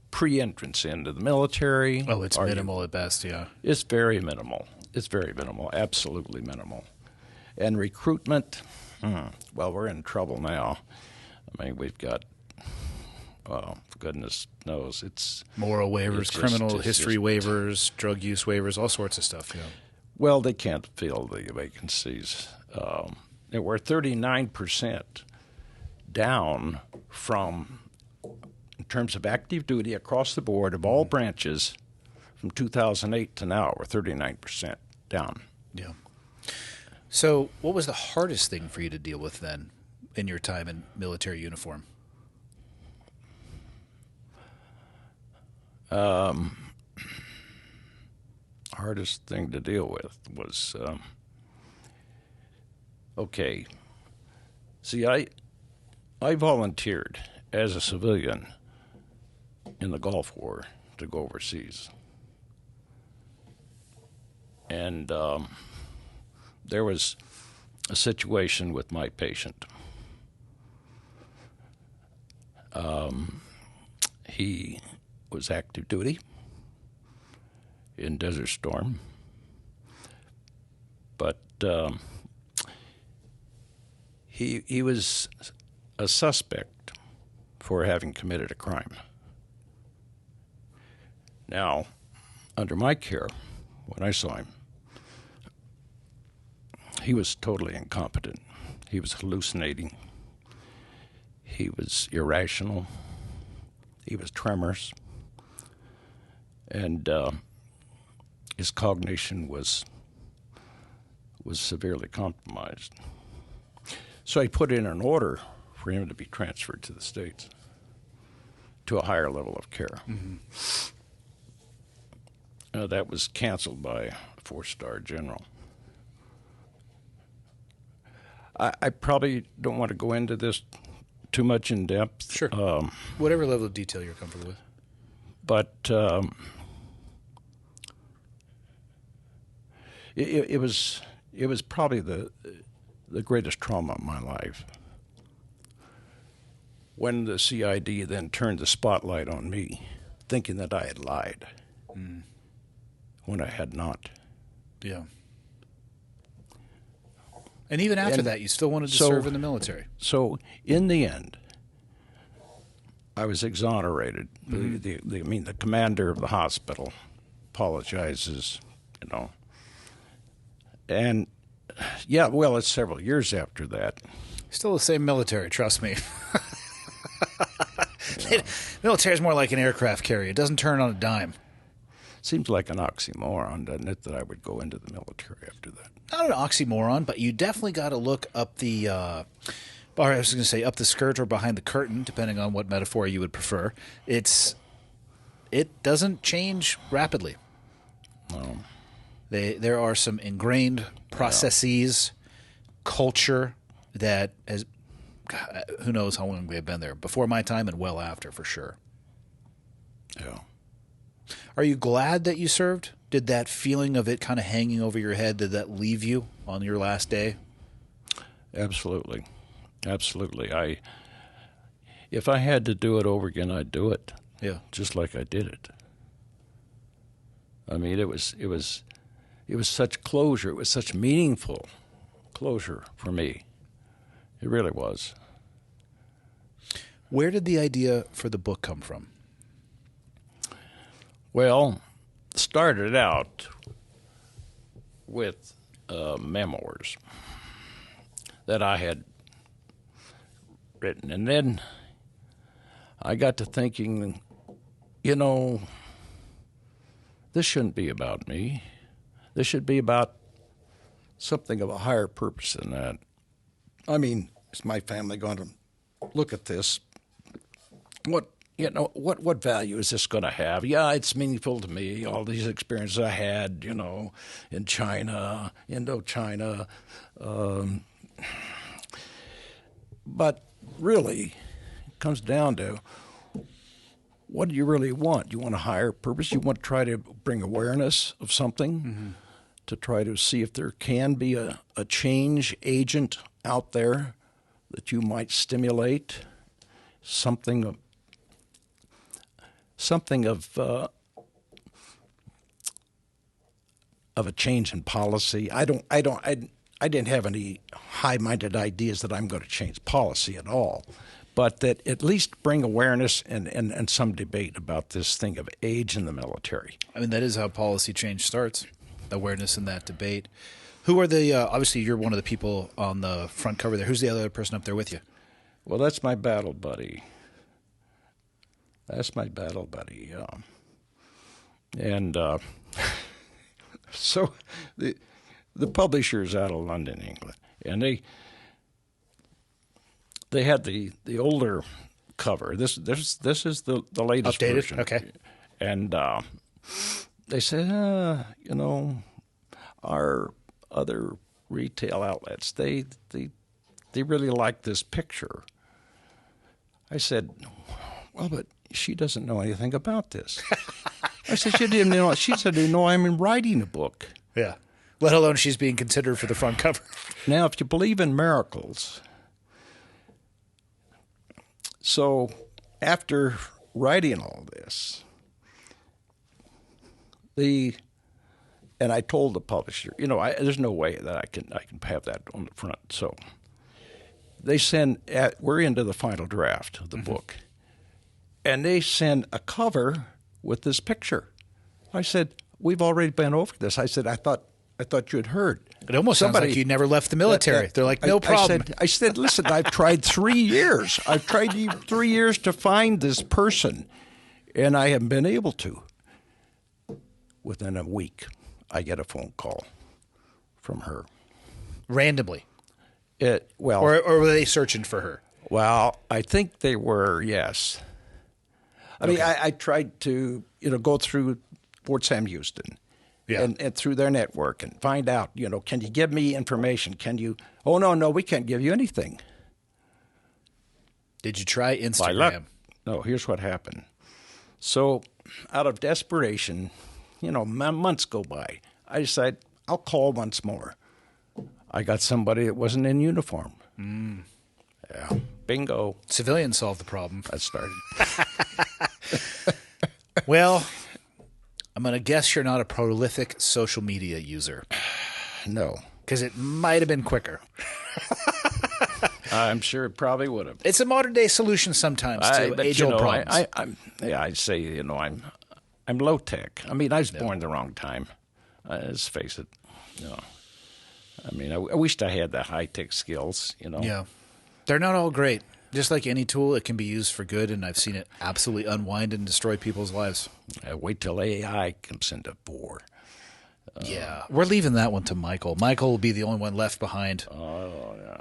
pre-entrance into the military. Oh, it's minimal at best, yeah. It's very minimal. Absolutely minimal. And recruitment, well, we're in trouble now. I mean, we've got, goodness knows, it's... Moral waivers, criminal history waivers, drug use waivers, all sorts of stuff, yeah. Well, they can't fill the vacancies. We're 39% down from, in terms of active duty across the board of all branches, from 2008 to now, we're 39% down. Yeah. So, what was the hardest thing for you to deal with then in your time in military uniform? Hardest thing to deal with was, okay. See, I volunteered as a civilian in the Gulf War to go overseas. And there was a situation with my patient. He was active duty in Desert Storm, but he was a suspect for having committed a crime. Now, under my care, when I saw him, he was totally incompetent. He was hallucinating. He was irrational. He was tremors. And his cognition was severely compromised. So I put in an order for him to be transferred to the States to a higher level of care. Mm-hmm. That was canceled by a 4-star general. I probably don't want to go into this too much in depth. Sure. Whatever level of detail you're comfortable with. But it was probably the greatest trauma of my life. When the CID then turned the spotlight on me, thinking that I had lied when I had not. Yeah. And even after that, you still wanted to serve in the military. So in the end, I was exonerated. Mm-hmm. The commander of the hospital apologizes, And, yeah, well, it's several years after that. Still the same military, trust me. Military is more like an aircraft carrier. It doesn't turn on a dime. Seems like an oxymoron, doesn't it, that I would go into the military after that? Not an oxymoron, but you definitely got to look up the, or I was going to say up the skirt or behind the curtain, depending on what metaphor you would prefer. It doesn't change rapidly. No. There are some ingrained processes, culture that has, who knows how long they've been there, before my time and well after, for sure. Yeah. Are you glad that you served? Did that feeling of it kind of hanging over your head, did that leave you on your last day? Absolutely. Absolutely. If I had to do it over again, I'd do it. Yeah. Just like I did it. I mean, it was such closure. It was such meaningful closure for me. It really was. Where did the idea for the book come from? Well, started out with memoirs that I had written. And then I got to thinking, this shouldn't be about me. This should be about something of a higher purpose than that. I mean, is my family going to look at this? What value is this going to have? Yeah, it's meaningful to me, all these experiences I had, in China, Indochina. But really, it comes down to, what do you really want? You want a higher purpose? You want to try to bring awareness of something, to try to see if there can be a change agent out there that you might stimulate, something of a change in policy. I didn't have any high-minded ideas that I'm going to change policy at all, but that at least bring awareness and some debate about this thing of age in the military. I mean, that is how policy change starts, awareness and that debate. Who are the, obviously you're one of the people on the front cover there. Who's the other person up there with you? Well, that's my battle buddy. And so the publishers out of London, England, and they had the older cover. This is the latest Updated? version. Okay. And they said, our other retail outlets, they really like this picture. I said, well, but she doesn't know anything about this. I said, she didn't know. She said, I'm writing a book. Yeah. Let alone she's being considered for the front cover. Now, if you believe in miracles, so after writing all this, and I told the publisher, there's no way that I can have that on the front. So they we're into the final draft of the book, and they send a cover with this picture. I said, we've already been over this. I said, I thought you had heard. It almost sounds like you never left the military. They're like, no problem. I said, listen, I've tried 3 years. I've tried 3 years to find this person, and I haven't been able to. Within a week, I get a phone call from her. Randomly? Or were they searching for her? Well, I think they were, yes. I mean, I tried to, go through Fort Sam Houston. Yeah. And through their network and find out, can you give me information? Can you? Oh, no, we can't give you anything. Did you try Instagram? By luck. No, here's what happened. So out of desperation, months go by. I decided I'll call once more. I got somebody that wasn't in uniform. Yeah, bingo. Civilians solved the problem. That started. Well, I'm going to guess you're not a prolific social media user. No. Because it might have been quicker. I'm sure it probably would have. It's a modern-day solution sometimes to age-old problems. I'd say, I'm low-tech. I mean, I was born the wrong time. Let's face it. I mean, I wished I had the high-tech skills, Yeah. They're not all great. Just like any tool, it can be used for good, and I've seen it absolutely unwind and destroy people's lives. Wait till AI comes into bore. Yeah. We're leaving that one to Michael. Michael will be the only one left behind. Oh, yeah.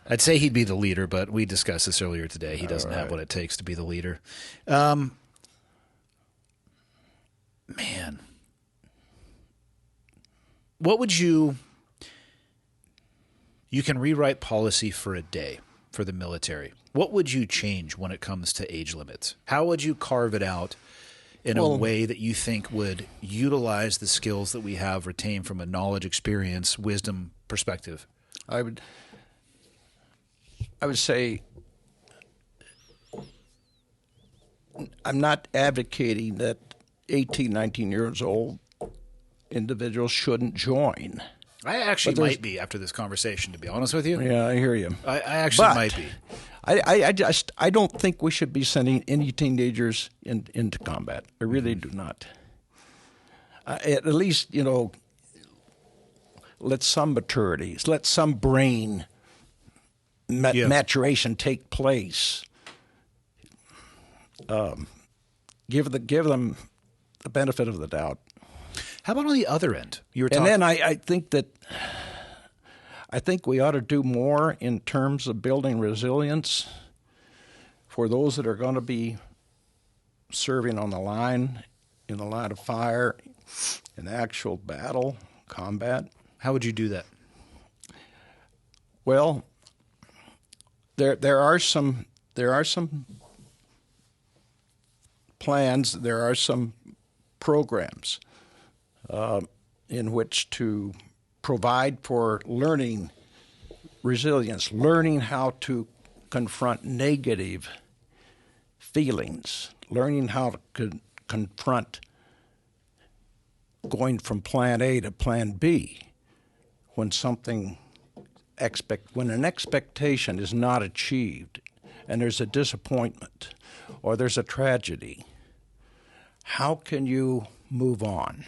I'd say he'd be the leader, but we discussed this earlier today. He doesn't have what it takes to be the leader. Man. What would you can rewrite policy for a day for the military. What would you change when it comes to age limits? How would you carve it out in a way that you think would utilize the skills that we have retained from a knowledge, experience, wisdom perspective? I would say I'm not advocating that 18, 19 years old individuals shouldn't join. I actually might be after this conversation, to be honest with you. Yeah, I hear you. I actually might be. I don't think we should be sending any teenagers into combat. I really do not. At least, let some maturity, let some brain maturation take place. Give them the benefit of the doubt. How about on the other end? You were talking, and then I think we ought to do more in terms of building resilience for those that are going to be serving on the line, in the line of fire, in actual battle, combat. How would you do that? Well, there are some plans, there are some programs in which to provide for learning resilience, learning how to confront negative feelings, learning how to confront going from plan A to plan B when an expectation is not achieved and there's a disappointment or there's a tragedy. How can you move on?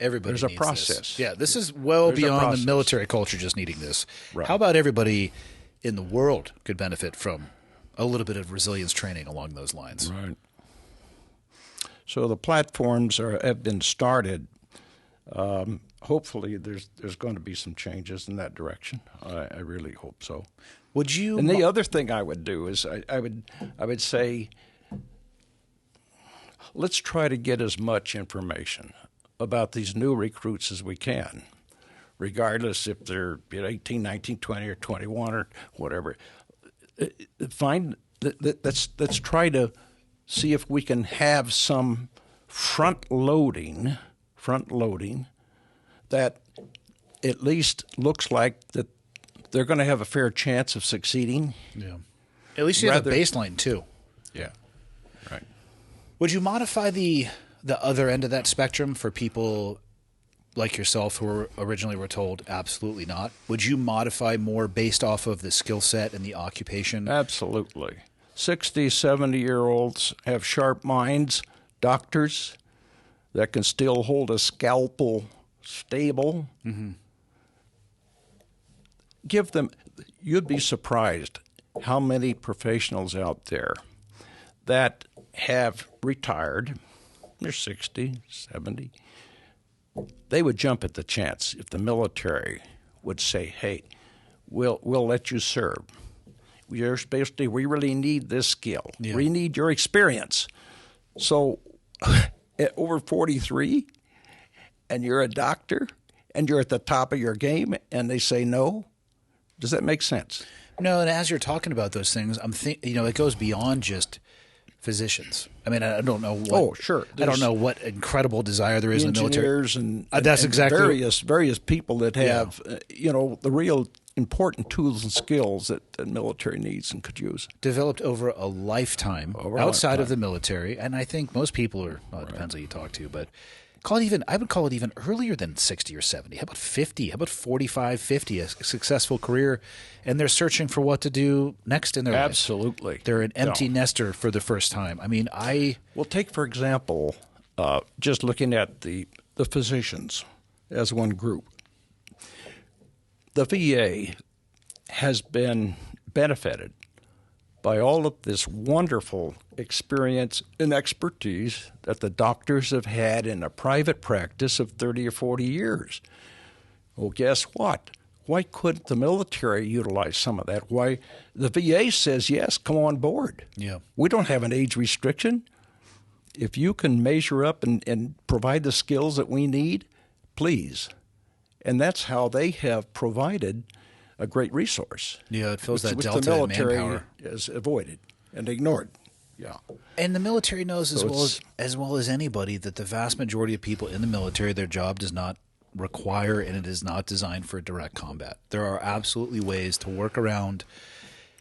Everybody There's a needs process. This. Yeah, this is beyond the military culture just needing this. Right. How about everybody in the world could benefit from a little bit of resilience training along those lines? Right. So the platforms have been started Hopefully, there's going to be some changes in that direction. I really hope so. Would you? And the other thing I would do is I would say, let's try to get as much information about these new recruits as we can, regardless if they're 18, 19, 20, or 21 or whatever. Let's try to see if we can have some front loading that at least looks like that they're going to have a fair chance of succeeding. Yeah. At least you have a baseline too. Yeah. Right. Would you modify the other end of that spectrum for people like yourself who originally were told absolutely not? Would you modify more based off of the skill set and the occupation? Absolutely. 60, 70-year-olds have sharp minds, doctors that can still hold a scalpel stable. Mm-hmm. Give them, you'd be surprised how many professionals out there that have retired, they're 60, 70, they would jump at the chance if the military would say, hey, we'll let you serve. We really need this skill. Yeah. We need your experience. So at over 43, and you're a doctor, and you're at the top of your game, and they say no, does that make sense? No, and as you're talking about those things, I'm thinking, it goes beyond just physicians. I mean, I don't know what. Oh, sure. I don't know what incredible desire there is in the military. Engineers and that's exactly various people that have the real important tools and skills that the military needs and could use. Developed over a lifetime outside of the military, and I think most people are. Well, it depends who you talk to, but I would call it even earlier than 60 or 70. How about 50? How about 45, 50? A successful career, and they're searching for what to do next in their life. Absolutely. They're an empty nester for the first time. I mean, Well, take, for example, just looking at the physicians as one group. The VA has been benefited by all of this wonderful experience and expertise that the doctors have had in a private practice of 30 or 40 years. Well, guess what? Why couldn't the military utilize some of that? Why the VA says, yes, come on board. Yeah. We don't have an age restriction. If you can measure up and provide the skills that we need, please. And that's how they have provided a great resource. Yeah, it fills that which delta the military in manpower. has avoided and ignored. Yeah. And the military knows as well as anybody that the vast majority of people in the military, their job does not require and it is not designed for direct combat. There are absolutely ways to work around.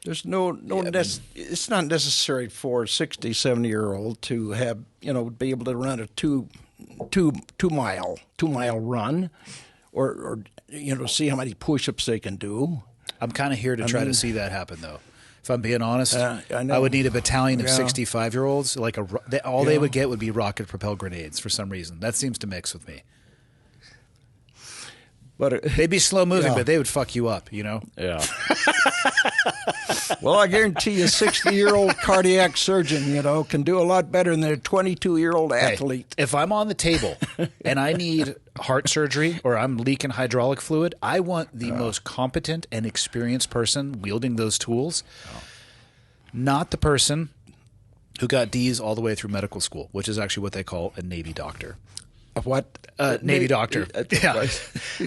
There's it's not necessary for a 60, 70-year-old to have, be able to run a two mile run or see how many push-ups they can do. I'm kind of here to try to see that happen, though. If I'm being honest, I would need a battalion of 65-year-olds. They would get would be rocket-propelled grenades for some reason. That seems to mix with me. But they'd be slow-moving, but they would fuck you up, Yeah. Well, I guarantee you, a 60-year-old cardiac surgeon, can do a lot better than a 22-year-old athlete. Hey, if I'm on the table and I need heart surgery or I'm leaking hydraulic fluid, I want the most competent and experienced person wielding those tools, not the person who got D's all the way through medical school, which is actually what they call a Navy doctor. What? Navy doctor. Yeah.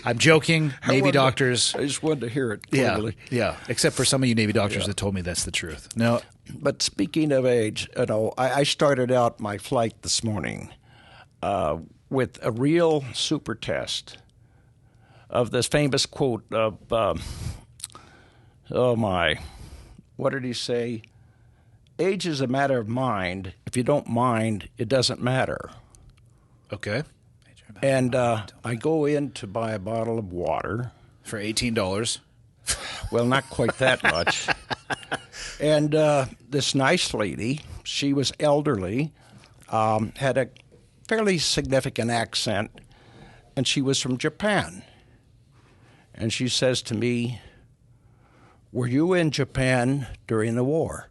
I'm joking. Navy doctors. I just wanted to hear it clearly. Yeah. Except for some of you Navy doctors that told me that's the truth. No. But speaking of age, I started out my flight this morning with a real super test of this famous quote of, what did he say? Age is a matter of mind. If you don't mind, it doesn't matter. Okay. And I go in to buy a bottle of water. For $18. Well, not quite that much. And this nice lady, she was elderly, had a fairly significant accent, and she was from Japan. And she says to me, "Were you in Japan during the war?"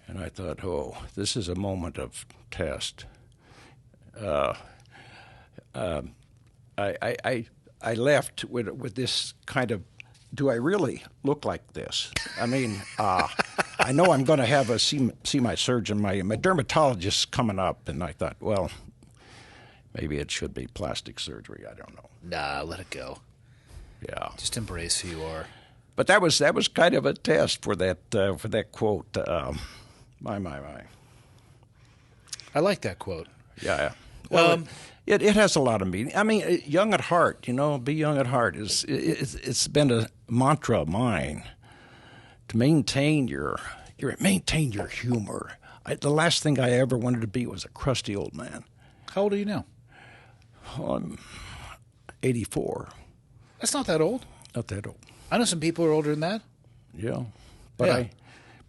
And I thought, this is a moment of test. I left with this kind of, do I really look like this? I mean, I know I'm going to have a see my surgeon, my dermatologist coming up, and I thought, well, maybe it should be plastic surgery. I don't know. Nah, let it go. Yeah, Just embrace who you are. but that was kind of a test for that quote. My. I like that quote. Yeah. Well, it has a lot of meaning. I mean, young at heart, be young at heart it's been a mantra of mine to maintain your humor. The last thing I ever wanted to be was a crusty old man. How old are you now? I'm 84. That's not that old. Not that old. I know some people who are older than that. Yeah, but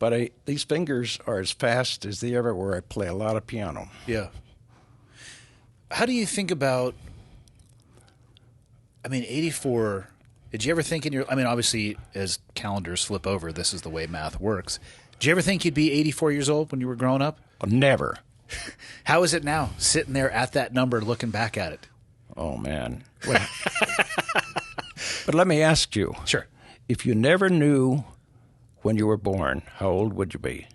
Yeah. these fingers are as fast as they ever were. I play a lot of piano. Yeah. How do you think about, 84, did you ever think obviously as calendars flip over, this is the way math works. Did you ever think you'd be 84 years old when you were growing up? Never. How is it now, sitting there at that number looking back at it? Oh, man. Well, but let me ask you. Sure. If you never knew when you were born, how old would you be?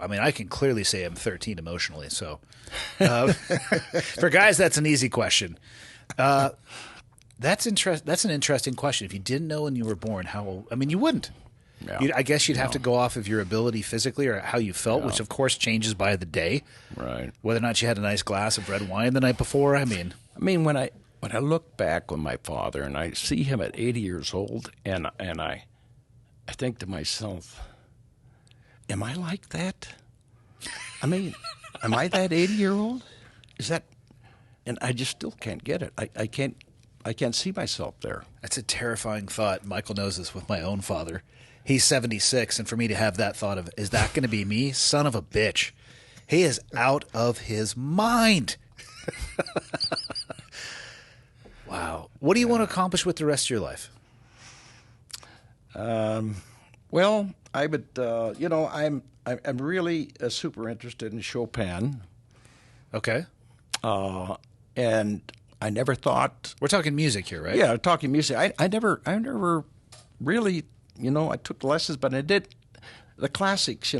I can clearly say I'm 13 emotionally, so for guys, that's an easy question. That's an interesting question. If you didn't know when you were born, how old? You wouldn't. Yeah. I guess you'd have to go off of your ability physically or how you felt, which of course changes by the day. Right. Whether or not you had a nice glass of red wine the night before. When I look back on my father and I see him at 80 years old, and I think to myself, am I like that? Am I that 80-year-old? Is that? And I just still can't get it. I can't see myself there. That's a terrifying thought. Michael knows this with my own father. He's 76, and for me to have that thought of, is that going to be me? Son of a bitch. He is out of his mind. Wow. What do you want to accomplish with the rest of your life? Well, I would, I'm really super interested in Chopin, Okay. and I never thought. We're talking music here, right? Yeah, talking music. I never really, I took lessons, but I did the classics.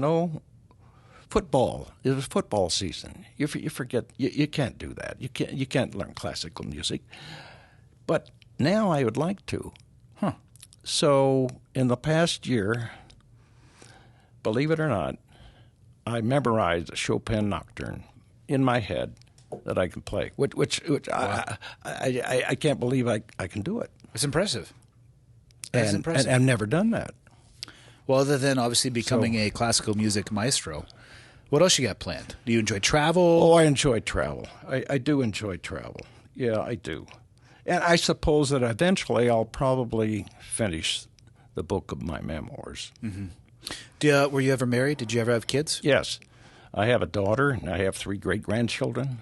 Football. It was football season. You forget. You can't do that. You can't learn classical music. But now I would like to. Huh. So in the past year, believe it or not, I memorized a Chopin nocturne in my head that I can play, which wow. I can't believe I can do it. It's impressive. That's impressive. And I've never done that. Well, other than obviously becoming a classical music maestro, what else you got planned? Do you enjoy travel? Oh, I enjoy travel. I do enjoy travel. Yeah, I do. And I suppose that eventually I'll probably finish the book of my memoirs. Mm-hmm. Were you ever married? Did you ever have kids? Yes. I have a daughter, and I have 3 great-grandchildren.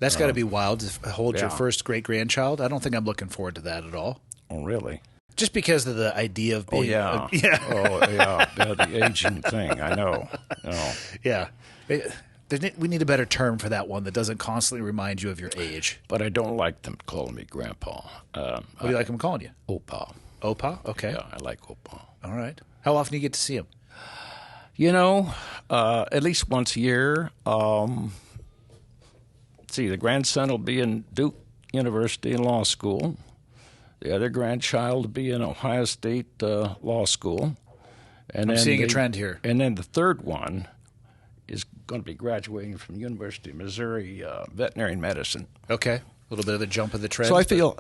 That's got to be wild to hold your yeah. first great-grandchild. I don't think I'm looking forward to that at all. Oh, really? Just because of the idea of being... Oh, yeah. Yeah. Oh, yeah. The aging thing, I know. Oh. Yeah. We need a better term for that one that doesn't constantly remind you of your age. But I don't like them calling me Grandpa. What do you like them calling you? Opa. Opa? Okay. Yeah, I like Opa. All right. How often do you get to see him? At least once a year. See, the grandson will be in Duke University in law school. The other grandchild will be in Ohio State Law School. And I'm seeing a trend here. And then the third one is going to be graduating from the University of Missouri veterinary medicine. Okay. A little bit of a jump of the trend. So I feel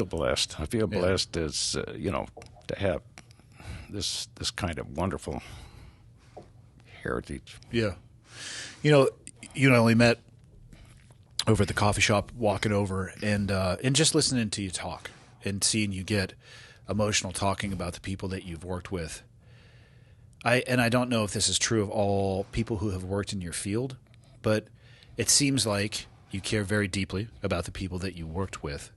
blessed. I feel blessed as to have this kind of wonderful heritage. Yeah. You and I only met over at the coffee shop, walking over, and just listening to you talk and seeing you get emotional talking about the people that you've worked with. I don't know if this is true of all people who have worked in your field, but it seems like you care very deeply about the people that you worked with.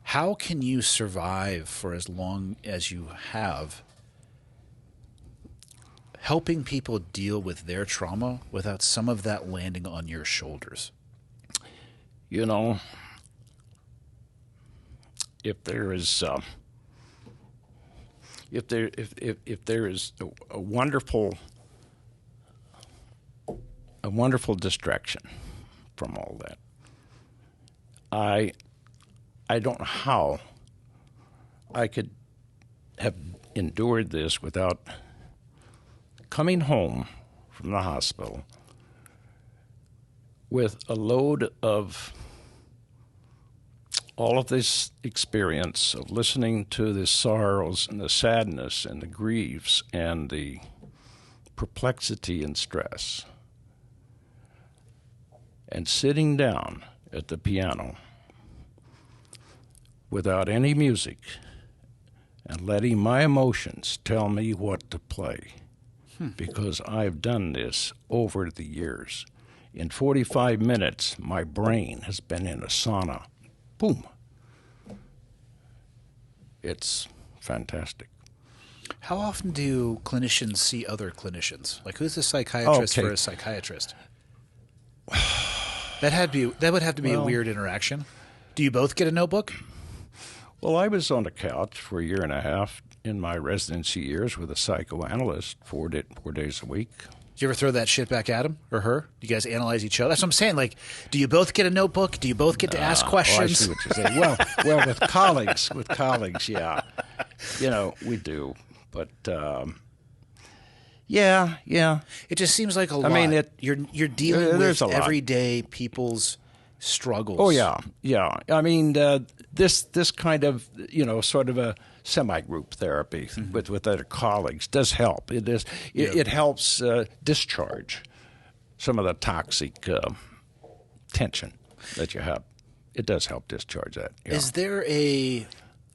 How can you survive for as long as you have helping people deal with their trauma without some of that landing on your shoulders? you know, if there is a wonderful distraction from all that, I don't know how I could have endured this without coming home from the hospital with a load of all of this experience of listening to the sorrows and the sadness and the griefs and the perplexity and stress, and sitting down at the piano without any music and letting my emotions tell me what to play. Because I've done this over the years. In 45 minutes, my brain has been in a sauna. Boom. It's fantastic. How often do clinicians see other clinicians? Like, who's a psychiatrist for a psychiatrist? That would have to be a weird interaction. Do you both get a notebook? Well, I was on the couch for a year and a half in my residency years with a psychoanalyst 4 days a week. Do you ever throw that shit back at him or her? Do you guys analyze each other? That's what I'm saying. Like, do you both get a notebook? Do you both get to ask questions? I see what you're saying. Well, with colleagues, yeah. You know, we do. But, yeah. It just seems like a lot. I mean, you're dealing with everyday people's struggles. Oh, yeah. I mean, this kind of, sort of a semi-group therapy with other colleagues does help. It helps discharge some of the toxic tension that you have. It does help discharge that. Yeah. Is there a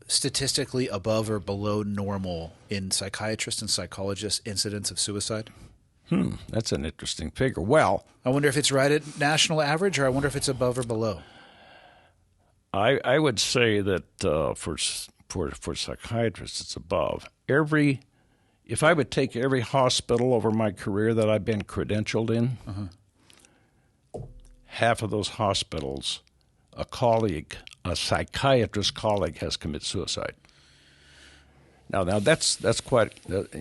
statistically above or below normal in psychiatrists and psychologists incidence of suicide? That's an interesting figure. Well, I wonder if it's right at national average, or I wonder if it's above or below. I would say that for psychiatrists, it's above. If I would take every hospital over my career that I've been credentialed in, half of those hospitals, a psychiatrist colleague has committed suicide. Now that's quite, that's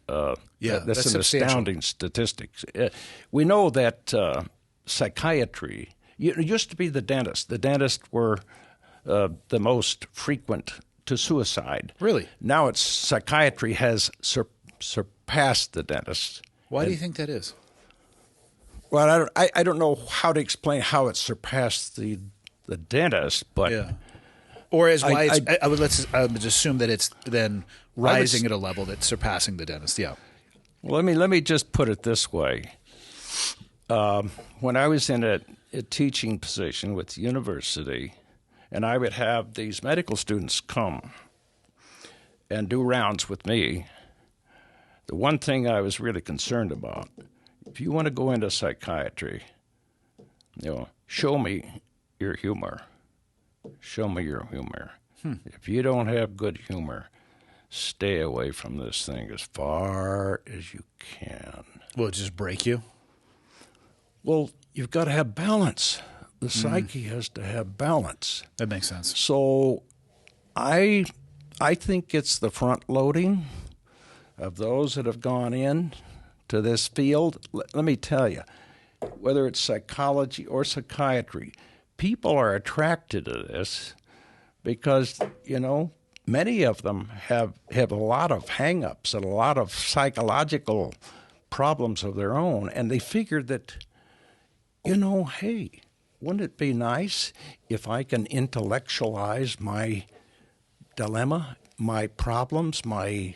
an astounding statistic. We know that psychiatry, it used to be the dentist. The dentists were the most frequent to suicide. Really? Now it's psychiatry has surpassed the dentist. Why do you think that is? Well, I don't know how to explain how it surpassed the dentist, but or as why I would assume that it's then rising at a level that's surpassing the dentist. Yeah. Well, let me just put it this way. When I was in a teaching position with the university, and I would have these medical students come and do rounds with me, the one thing I was really concerned about, if you want to go into psychiatry, show me your humor. Show me your humor. If you don't have good humor, stay away from this thing as far as you can. Will it just break you? Well, you've got to have balance. The psyche has to have balance. That makes sense. So I think it's the front loading of those that have gone in to this field. Let me tell you, whether it's psychology or psychiatry, people are attracted to this because, many of them have a lot of hang-ups and a lot of psychological problems of their own, and they figured that, hey, wouldn't it be nice if I can intellectualize my dilemma, my problems, my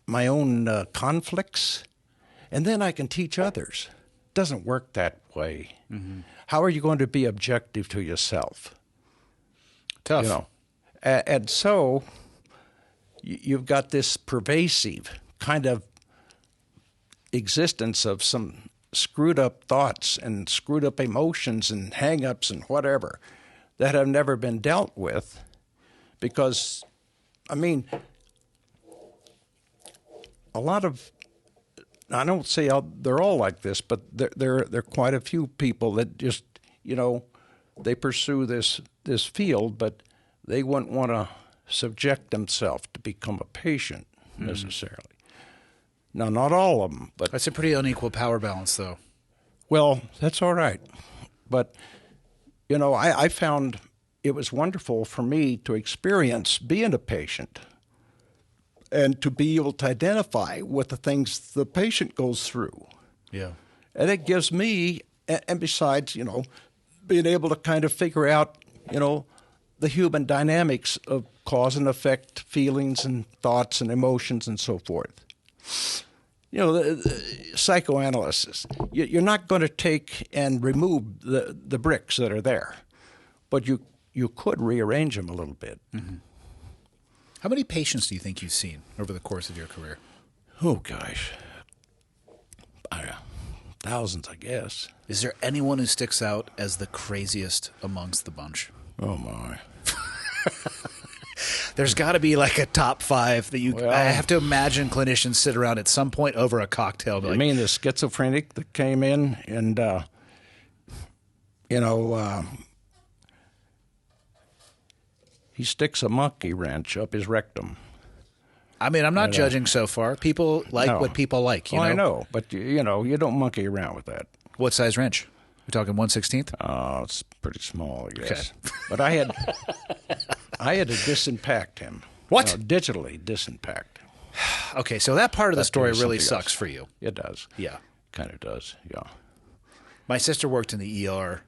own conflicts, and then I can teach others? Doesn't work that way. How are you going to be objective to yourself? Tough. And so you've got this pervasive kind of existence of some screwed up thoughts and screwed up emotions and hang-ups and whatever that have never been dealt with because, a lot of I don't say they're all like this, but there are quite a few people that just, they pursue this field, but they wouldn't want to subject themselves to become a patient necessarily. Now, not all of them, but That's a pretty unequal power balance, though. well, that's all right. But, I found it was wonderful for me to experience being a patient and to be able to identify with the things the patient goes through. Yeah. And it gives me, and besides, being able to kind of figure out, the human dynamics of cause and effect, feelings and thoughts and emotions and so forth. The psychoanalysis, you're not going to take and remove the bricks that are there, but you could rearrange them a little bit. Mm-hmm. How many patients do you think you've seen over the course of your career? Oh, gosh. Thousands, I guess. Is there anyone who sticks out as the craziest amongst the bunch? Oh, my. There's got to be like a top 5 that you. Well, I have to imagine clinicians sit around at some point over a cocktail. I mean, the schizophrenic that came in and, he sticks a monkey wrench up his rectum. I mean, I'm not judging so far. People like what people like. You know? I know, but you don't monkey around with that. What size wrench? We're talking 1/16th? Oh, it's pretty small, I guess. Okay. But I had to disimpact him. What? Digitally disimpact. Okay, so that part of the story really sucks for you. It does. Yeah. Kind of does, yeah. My sister worked in the ER.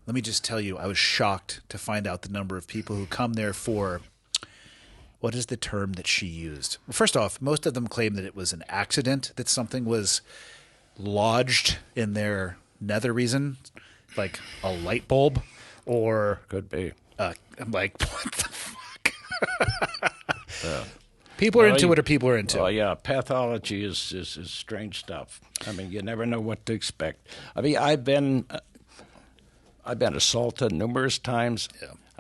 Let me just tell you, I was shocked to find out the number of people who come there for, what is the term that she used? Well, first off, most of them claim that it was an accident, that something was lodged in their nether reason, like a light bulb, or could be. I'm like, what the fuck? People are into what are people are into. Oh, yeah, pathology is strange stuff. I mean, you never know what to expect. I mean, I've been assaulted numerous times,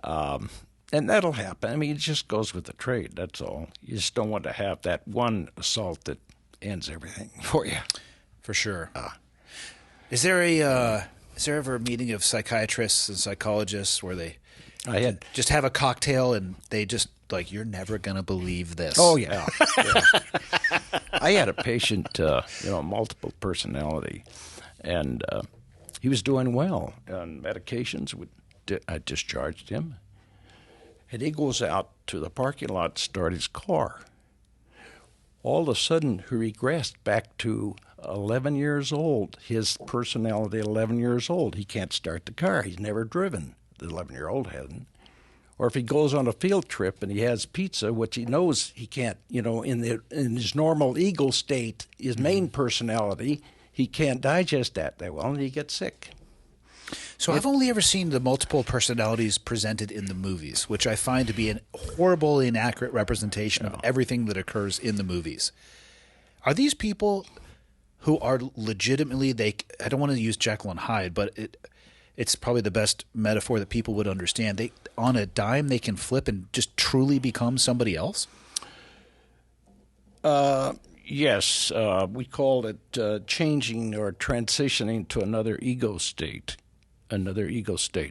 and that'll happen. I mean, it just goes with the trade, that's all. You just don't want to have that one assault that ends everything for you. For sure. Is there ever a meeting of psychiatrists and psychologists where they just have a cocktail and they just like, you're never going to believe this? Oh, yeah. I had a patient, multiple personality, and he was doing well on medications. I discharged him, and he goes out to the parking lot to start his car. All of a sudden, he regressed back to 11 years old. His personality at 11 years old. He can't start the car. He's never driven. The 11-year-old hasn't. Or if he goes on a field trip and he has pizza, which he knows he can't, in his normal ego state, his main personality, he can't digest that well, and he gets sick. So I've only ever seen the multiple personalities presented in the movies, which I find to be a horribly inaccurate representation of everything that occurs in the movies. Are these people who are legitimately, I don't want to use Jekyll and Hyde, but it's probably the best metaphor that people would understand. On a dime, they can flip and just truly become somebody else? Yes. We call it changing or transitioning to another ego state.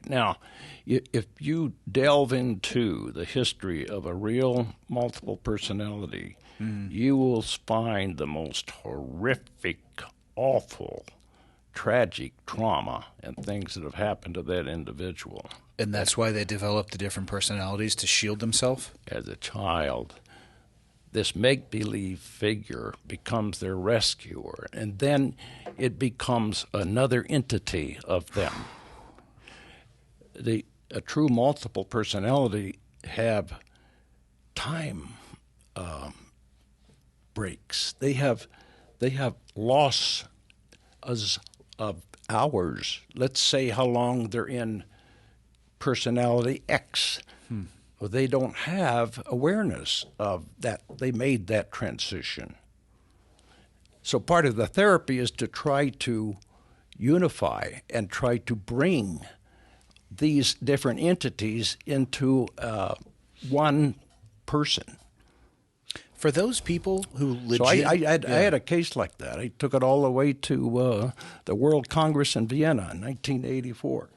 Now, if you delve into the history of a real multiple personality, you will find the most horrific, awful, tragic trauma and things that have happened to that individual. And that's why they develop the different personalities to shield themselves? As a child, this make-believe figure becomes their rescuer, and then it becomes another entity of them. A true multiple personality have time breaks. They have loss of hours. Let's say how long they're in personality X. Well, they don't have awareness of that. They made that transition. So part of the therapy is to try to unify and try to bring these different entities into one person. For those people who legit... So I had a case like that. I took it all the way to the World Congress in Vienna in 1984.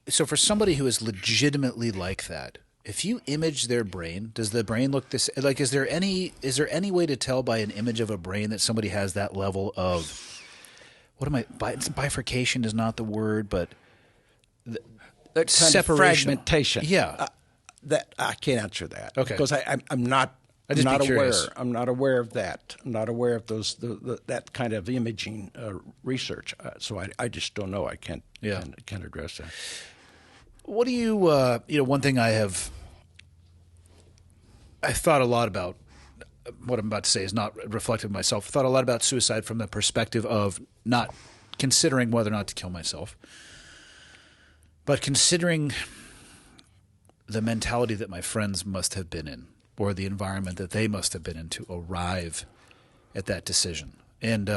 So for somebody who is legitimately like that, if you image their brain, does the brain look this? Like, is there any way to tell by an image of a brain that somebody has that level of bifurcation is not the word, but That kind separation. of fragmentation. Yeah. That I can't answer that. Okay. Because I'm not I'd just be curious. aware. I'm not aware of that. I'm not aware of that kind of imaging research. So I just don't know. I can't address that. What do you one thing I thought a lot about, what I'm about to say is not reflective of myself. I thought a lot about suicide from the perspective of not considering whether or not to kill myself, but considering the mentality that my friends must have been in, or the environment that they must have been in to arrive at that decision. And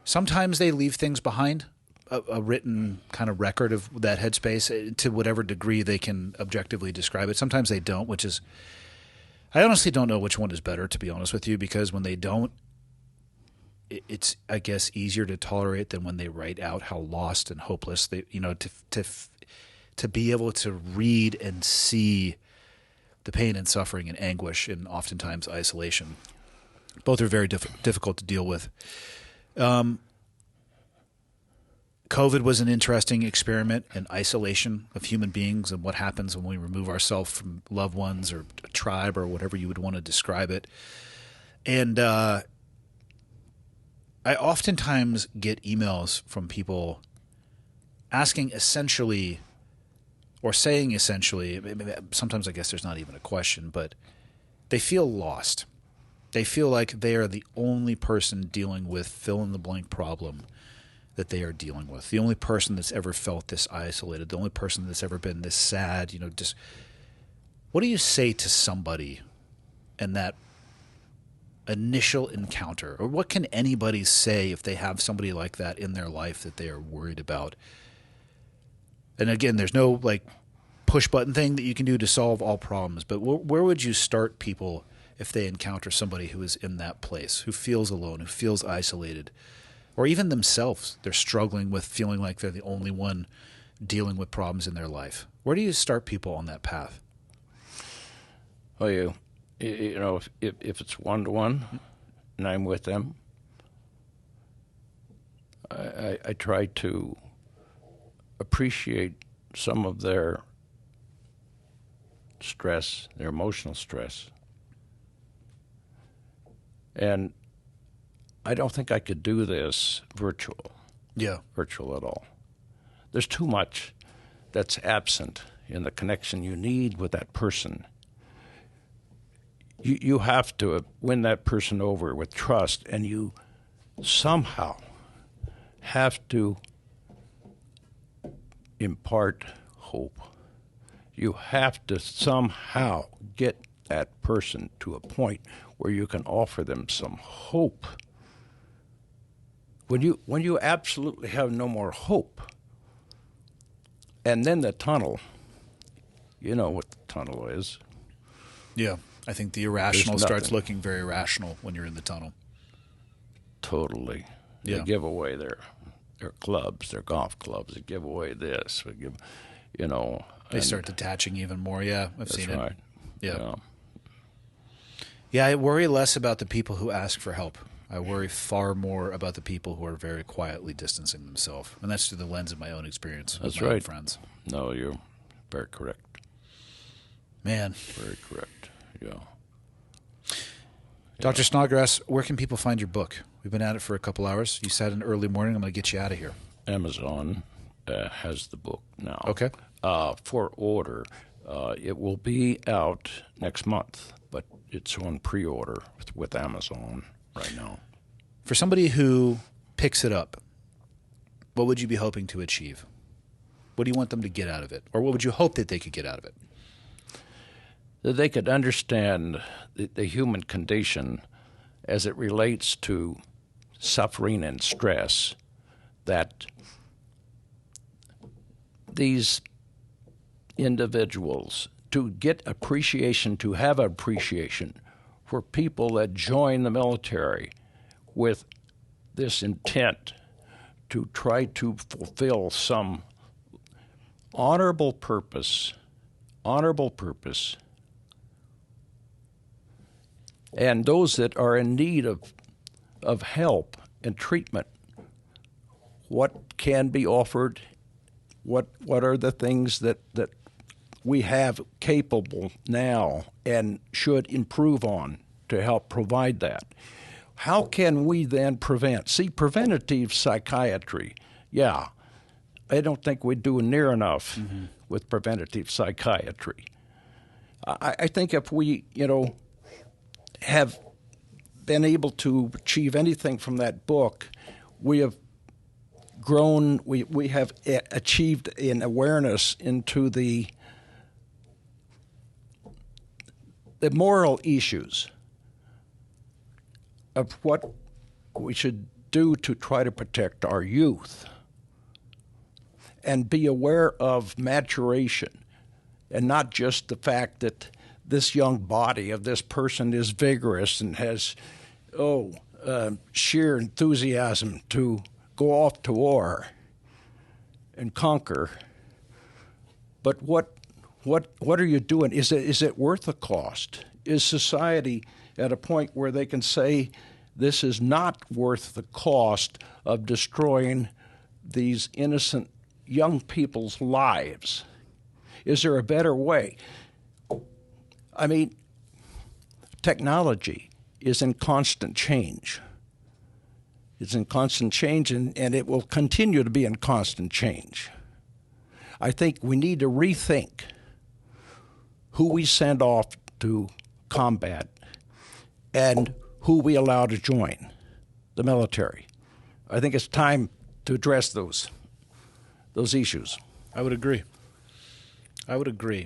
sometimes they leave things behind, a written kind of record of that headspace to whatever degree they can objectively describe it. Sometimes they don't, which is, I honestly don't know which one is better, to be honest with you, because when they don't, it's, I guess, easier to tolerate than when they write out how lost and hopeless they, to be able to read and see the pain and suffering and anguish and oftentimes isolation. Both are very difficult to deal with. COVID was an interesting experiment in isolation of human beings and what happens when we remove ourselves from loved ones or a tribe or whatever you would want to describe it. And I oftentimes get emails from people asking essentially, or saying essentially, sometimes I guess there's not even a question, but they feel lost. They feel like they are the only person dealing with fill-in-the-blank problem that they are dealing with, the only person that's ever felt this isolated, the only person that's ever been this sad. Just what do you say to somebody in that initial encounter? Or what can anybody say if they have somebody like that in their life that they are worried about? And again, there's no push button thing that you can do to solve all problems, but where would you start people if they encounter somebody who is in that place, who feels alone, who feels isolated, or even themselves, they're struggling with feeling like they're the only one dealing with problems in their life? Where do you start people on that path? Well, if it's one-to-one and I'm with them, I try to appreciate some of their stress, their emotional stress. And I don't think I could do this virtual at all. There's too much that's absent in the connection you need with that person. You have to win that person over with trust, and you somehow have to impart hope. You have to somehow get that person to a point where you can offer them some hope. When you absolutely have no more hope, and then the tunnel, you know what the tunnel is. Yeah, I think the irrational starts looking very rational when you're in the tunnel. Totally. Yeah. They give away their clubs, their golf clubs. They give away this. They start detaching even more. Yeah, I've seen it. That's right. Yeah. Yeah, I worry less about the people who ask for help. I worry far more about the people who are very quietly distancing themselves. And that's through the lens of my own experience with my own friends. No, you're very correct. Man. Very correct, yeah. Dr. Snodgrass, where can people find your book? We've been at it for a couple hours. You said an early morning. I'm going to get you out of here. Amazon has the book now. Okay. For order. It will be out next month, but it's on pre-order with Amazon right now. For somebody who picks it up, what would you be hoping to achieve? What do you want them to get out of it? Or what would you hope that they could get out of it? That they could understand the human condition as it relates to suffering and stress, that these individuals to get appreciation, to have appreciation for people that join the military with this intent to try to fulfill some honorable purpose, and those that are in need of help and treatment, what can be offered, what are the things that we have capable now and should improve on to help provide that. How can we then prevent? See, preventative psychiatry, yeah, I don't think we do near enough with preventative psychiatry. I think if we, have been able to achieve anything from that book, we have grown, we have achieved an awareness into the moral issues of what we should do to try to protect our youth and be aware of maturation and not just the fact that this young body of this person is vigorous and has, sheer enthusiasm to go off to war and conquer. But what are you doing? Is it worth the cost? Is society at a point where they can say this is not worth the cost of destroying these innocent young people's lives? Is there a better way? I mean, technology is in constant change. It's in constant change, and it will continue to be in constant change. I think we need to rethink who we send off to combat and who we allow to join the military. I think it's time to address those issues. I would agree.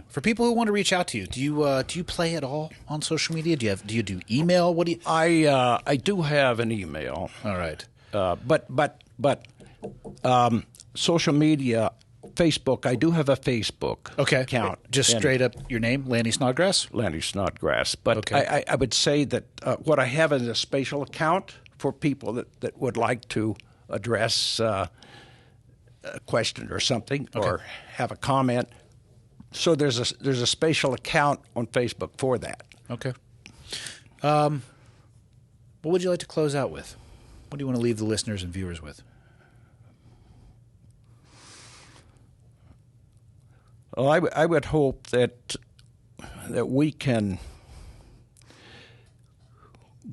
For people who want to reach out to you, do you play at all on social media? Do you do email? What do you? I do have an email. All right. But social media, Facebook. I do have a Facebook account. Just straight up your name, Lanny Snodgrass. Lanny Snodgrass. But okay. I would say that what I have is a spatial account for people that would like to address a question or something or have a comment. So there's a spatial account on Facebook for that. Okay. What would you like to close out with? What do you want to leave the listeners and viewers with? Well, I would hope that we can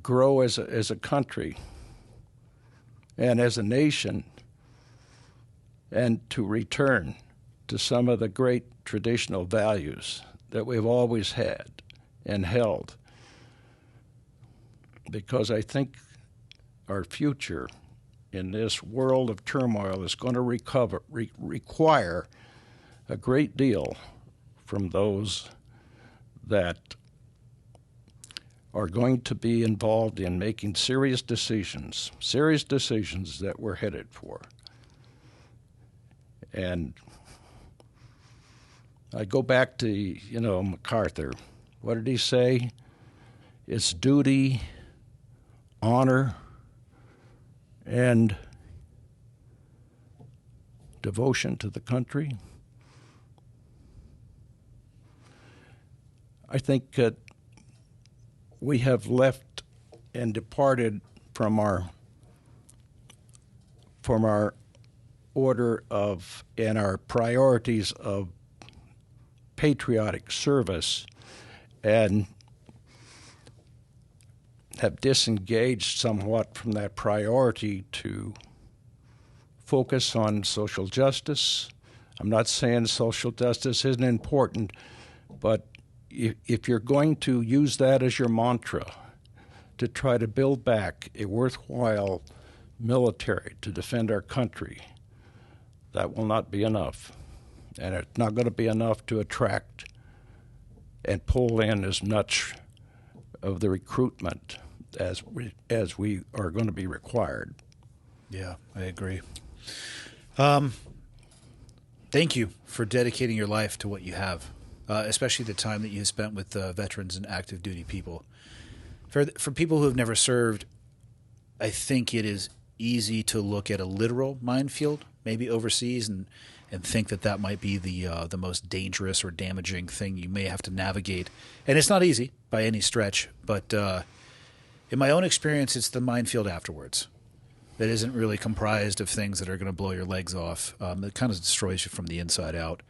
grow as a country and as a nation, and to return to some of the great traditional values that we've always had and held. Because I think our future in this world of turmoil is going to require a great deal from those that are going to be involved in making serious decisions that we're headed for. And I go back to, MacArthur. What did he say? It's duty, honor, and devotion to the country. I think that we have left and departed from our order of and our priorities of patriotic service, and have disengaged somewhat from that priority to focus on social justice. I'm not saying social justice isn't important, but if you're going to use that as your mantra to try to build back a worthwhile military to defend our country, that will not be enough. And it's not going to be enough to attract and pull in as much of the recruitment as we are going to be required. Yeah, I agree. Thank you for dedicating your life to what you have. especially the time that you spent with veterans and active duty people. For people who have never served, I think it is easy to look at a literal minefield, maybe overseas, and think that might be the most dangerous or damaging thing you may have to navigate. And it's not easy by any stretch, but in my own experience, it's the minefield afterwards that isn't really comprised of things that are going to blow your legs off. That kind of destroys you from the inside out.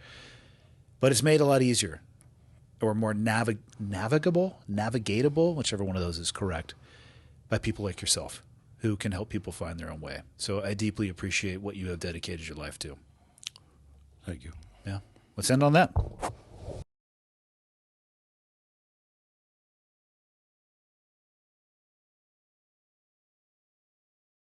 But it's made a lot easier, or more navigatable, whichever one of those is correct, by people like yourself who can help people find their own way. So I deeply appreciate what you have dedicated your life to. Thank you. Yeah. Let's end on that.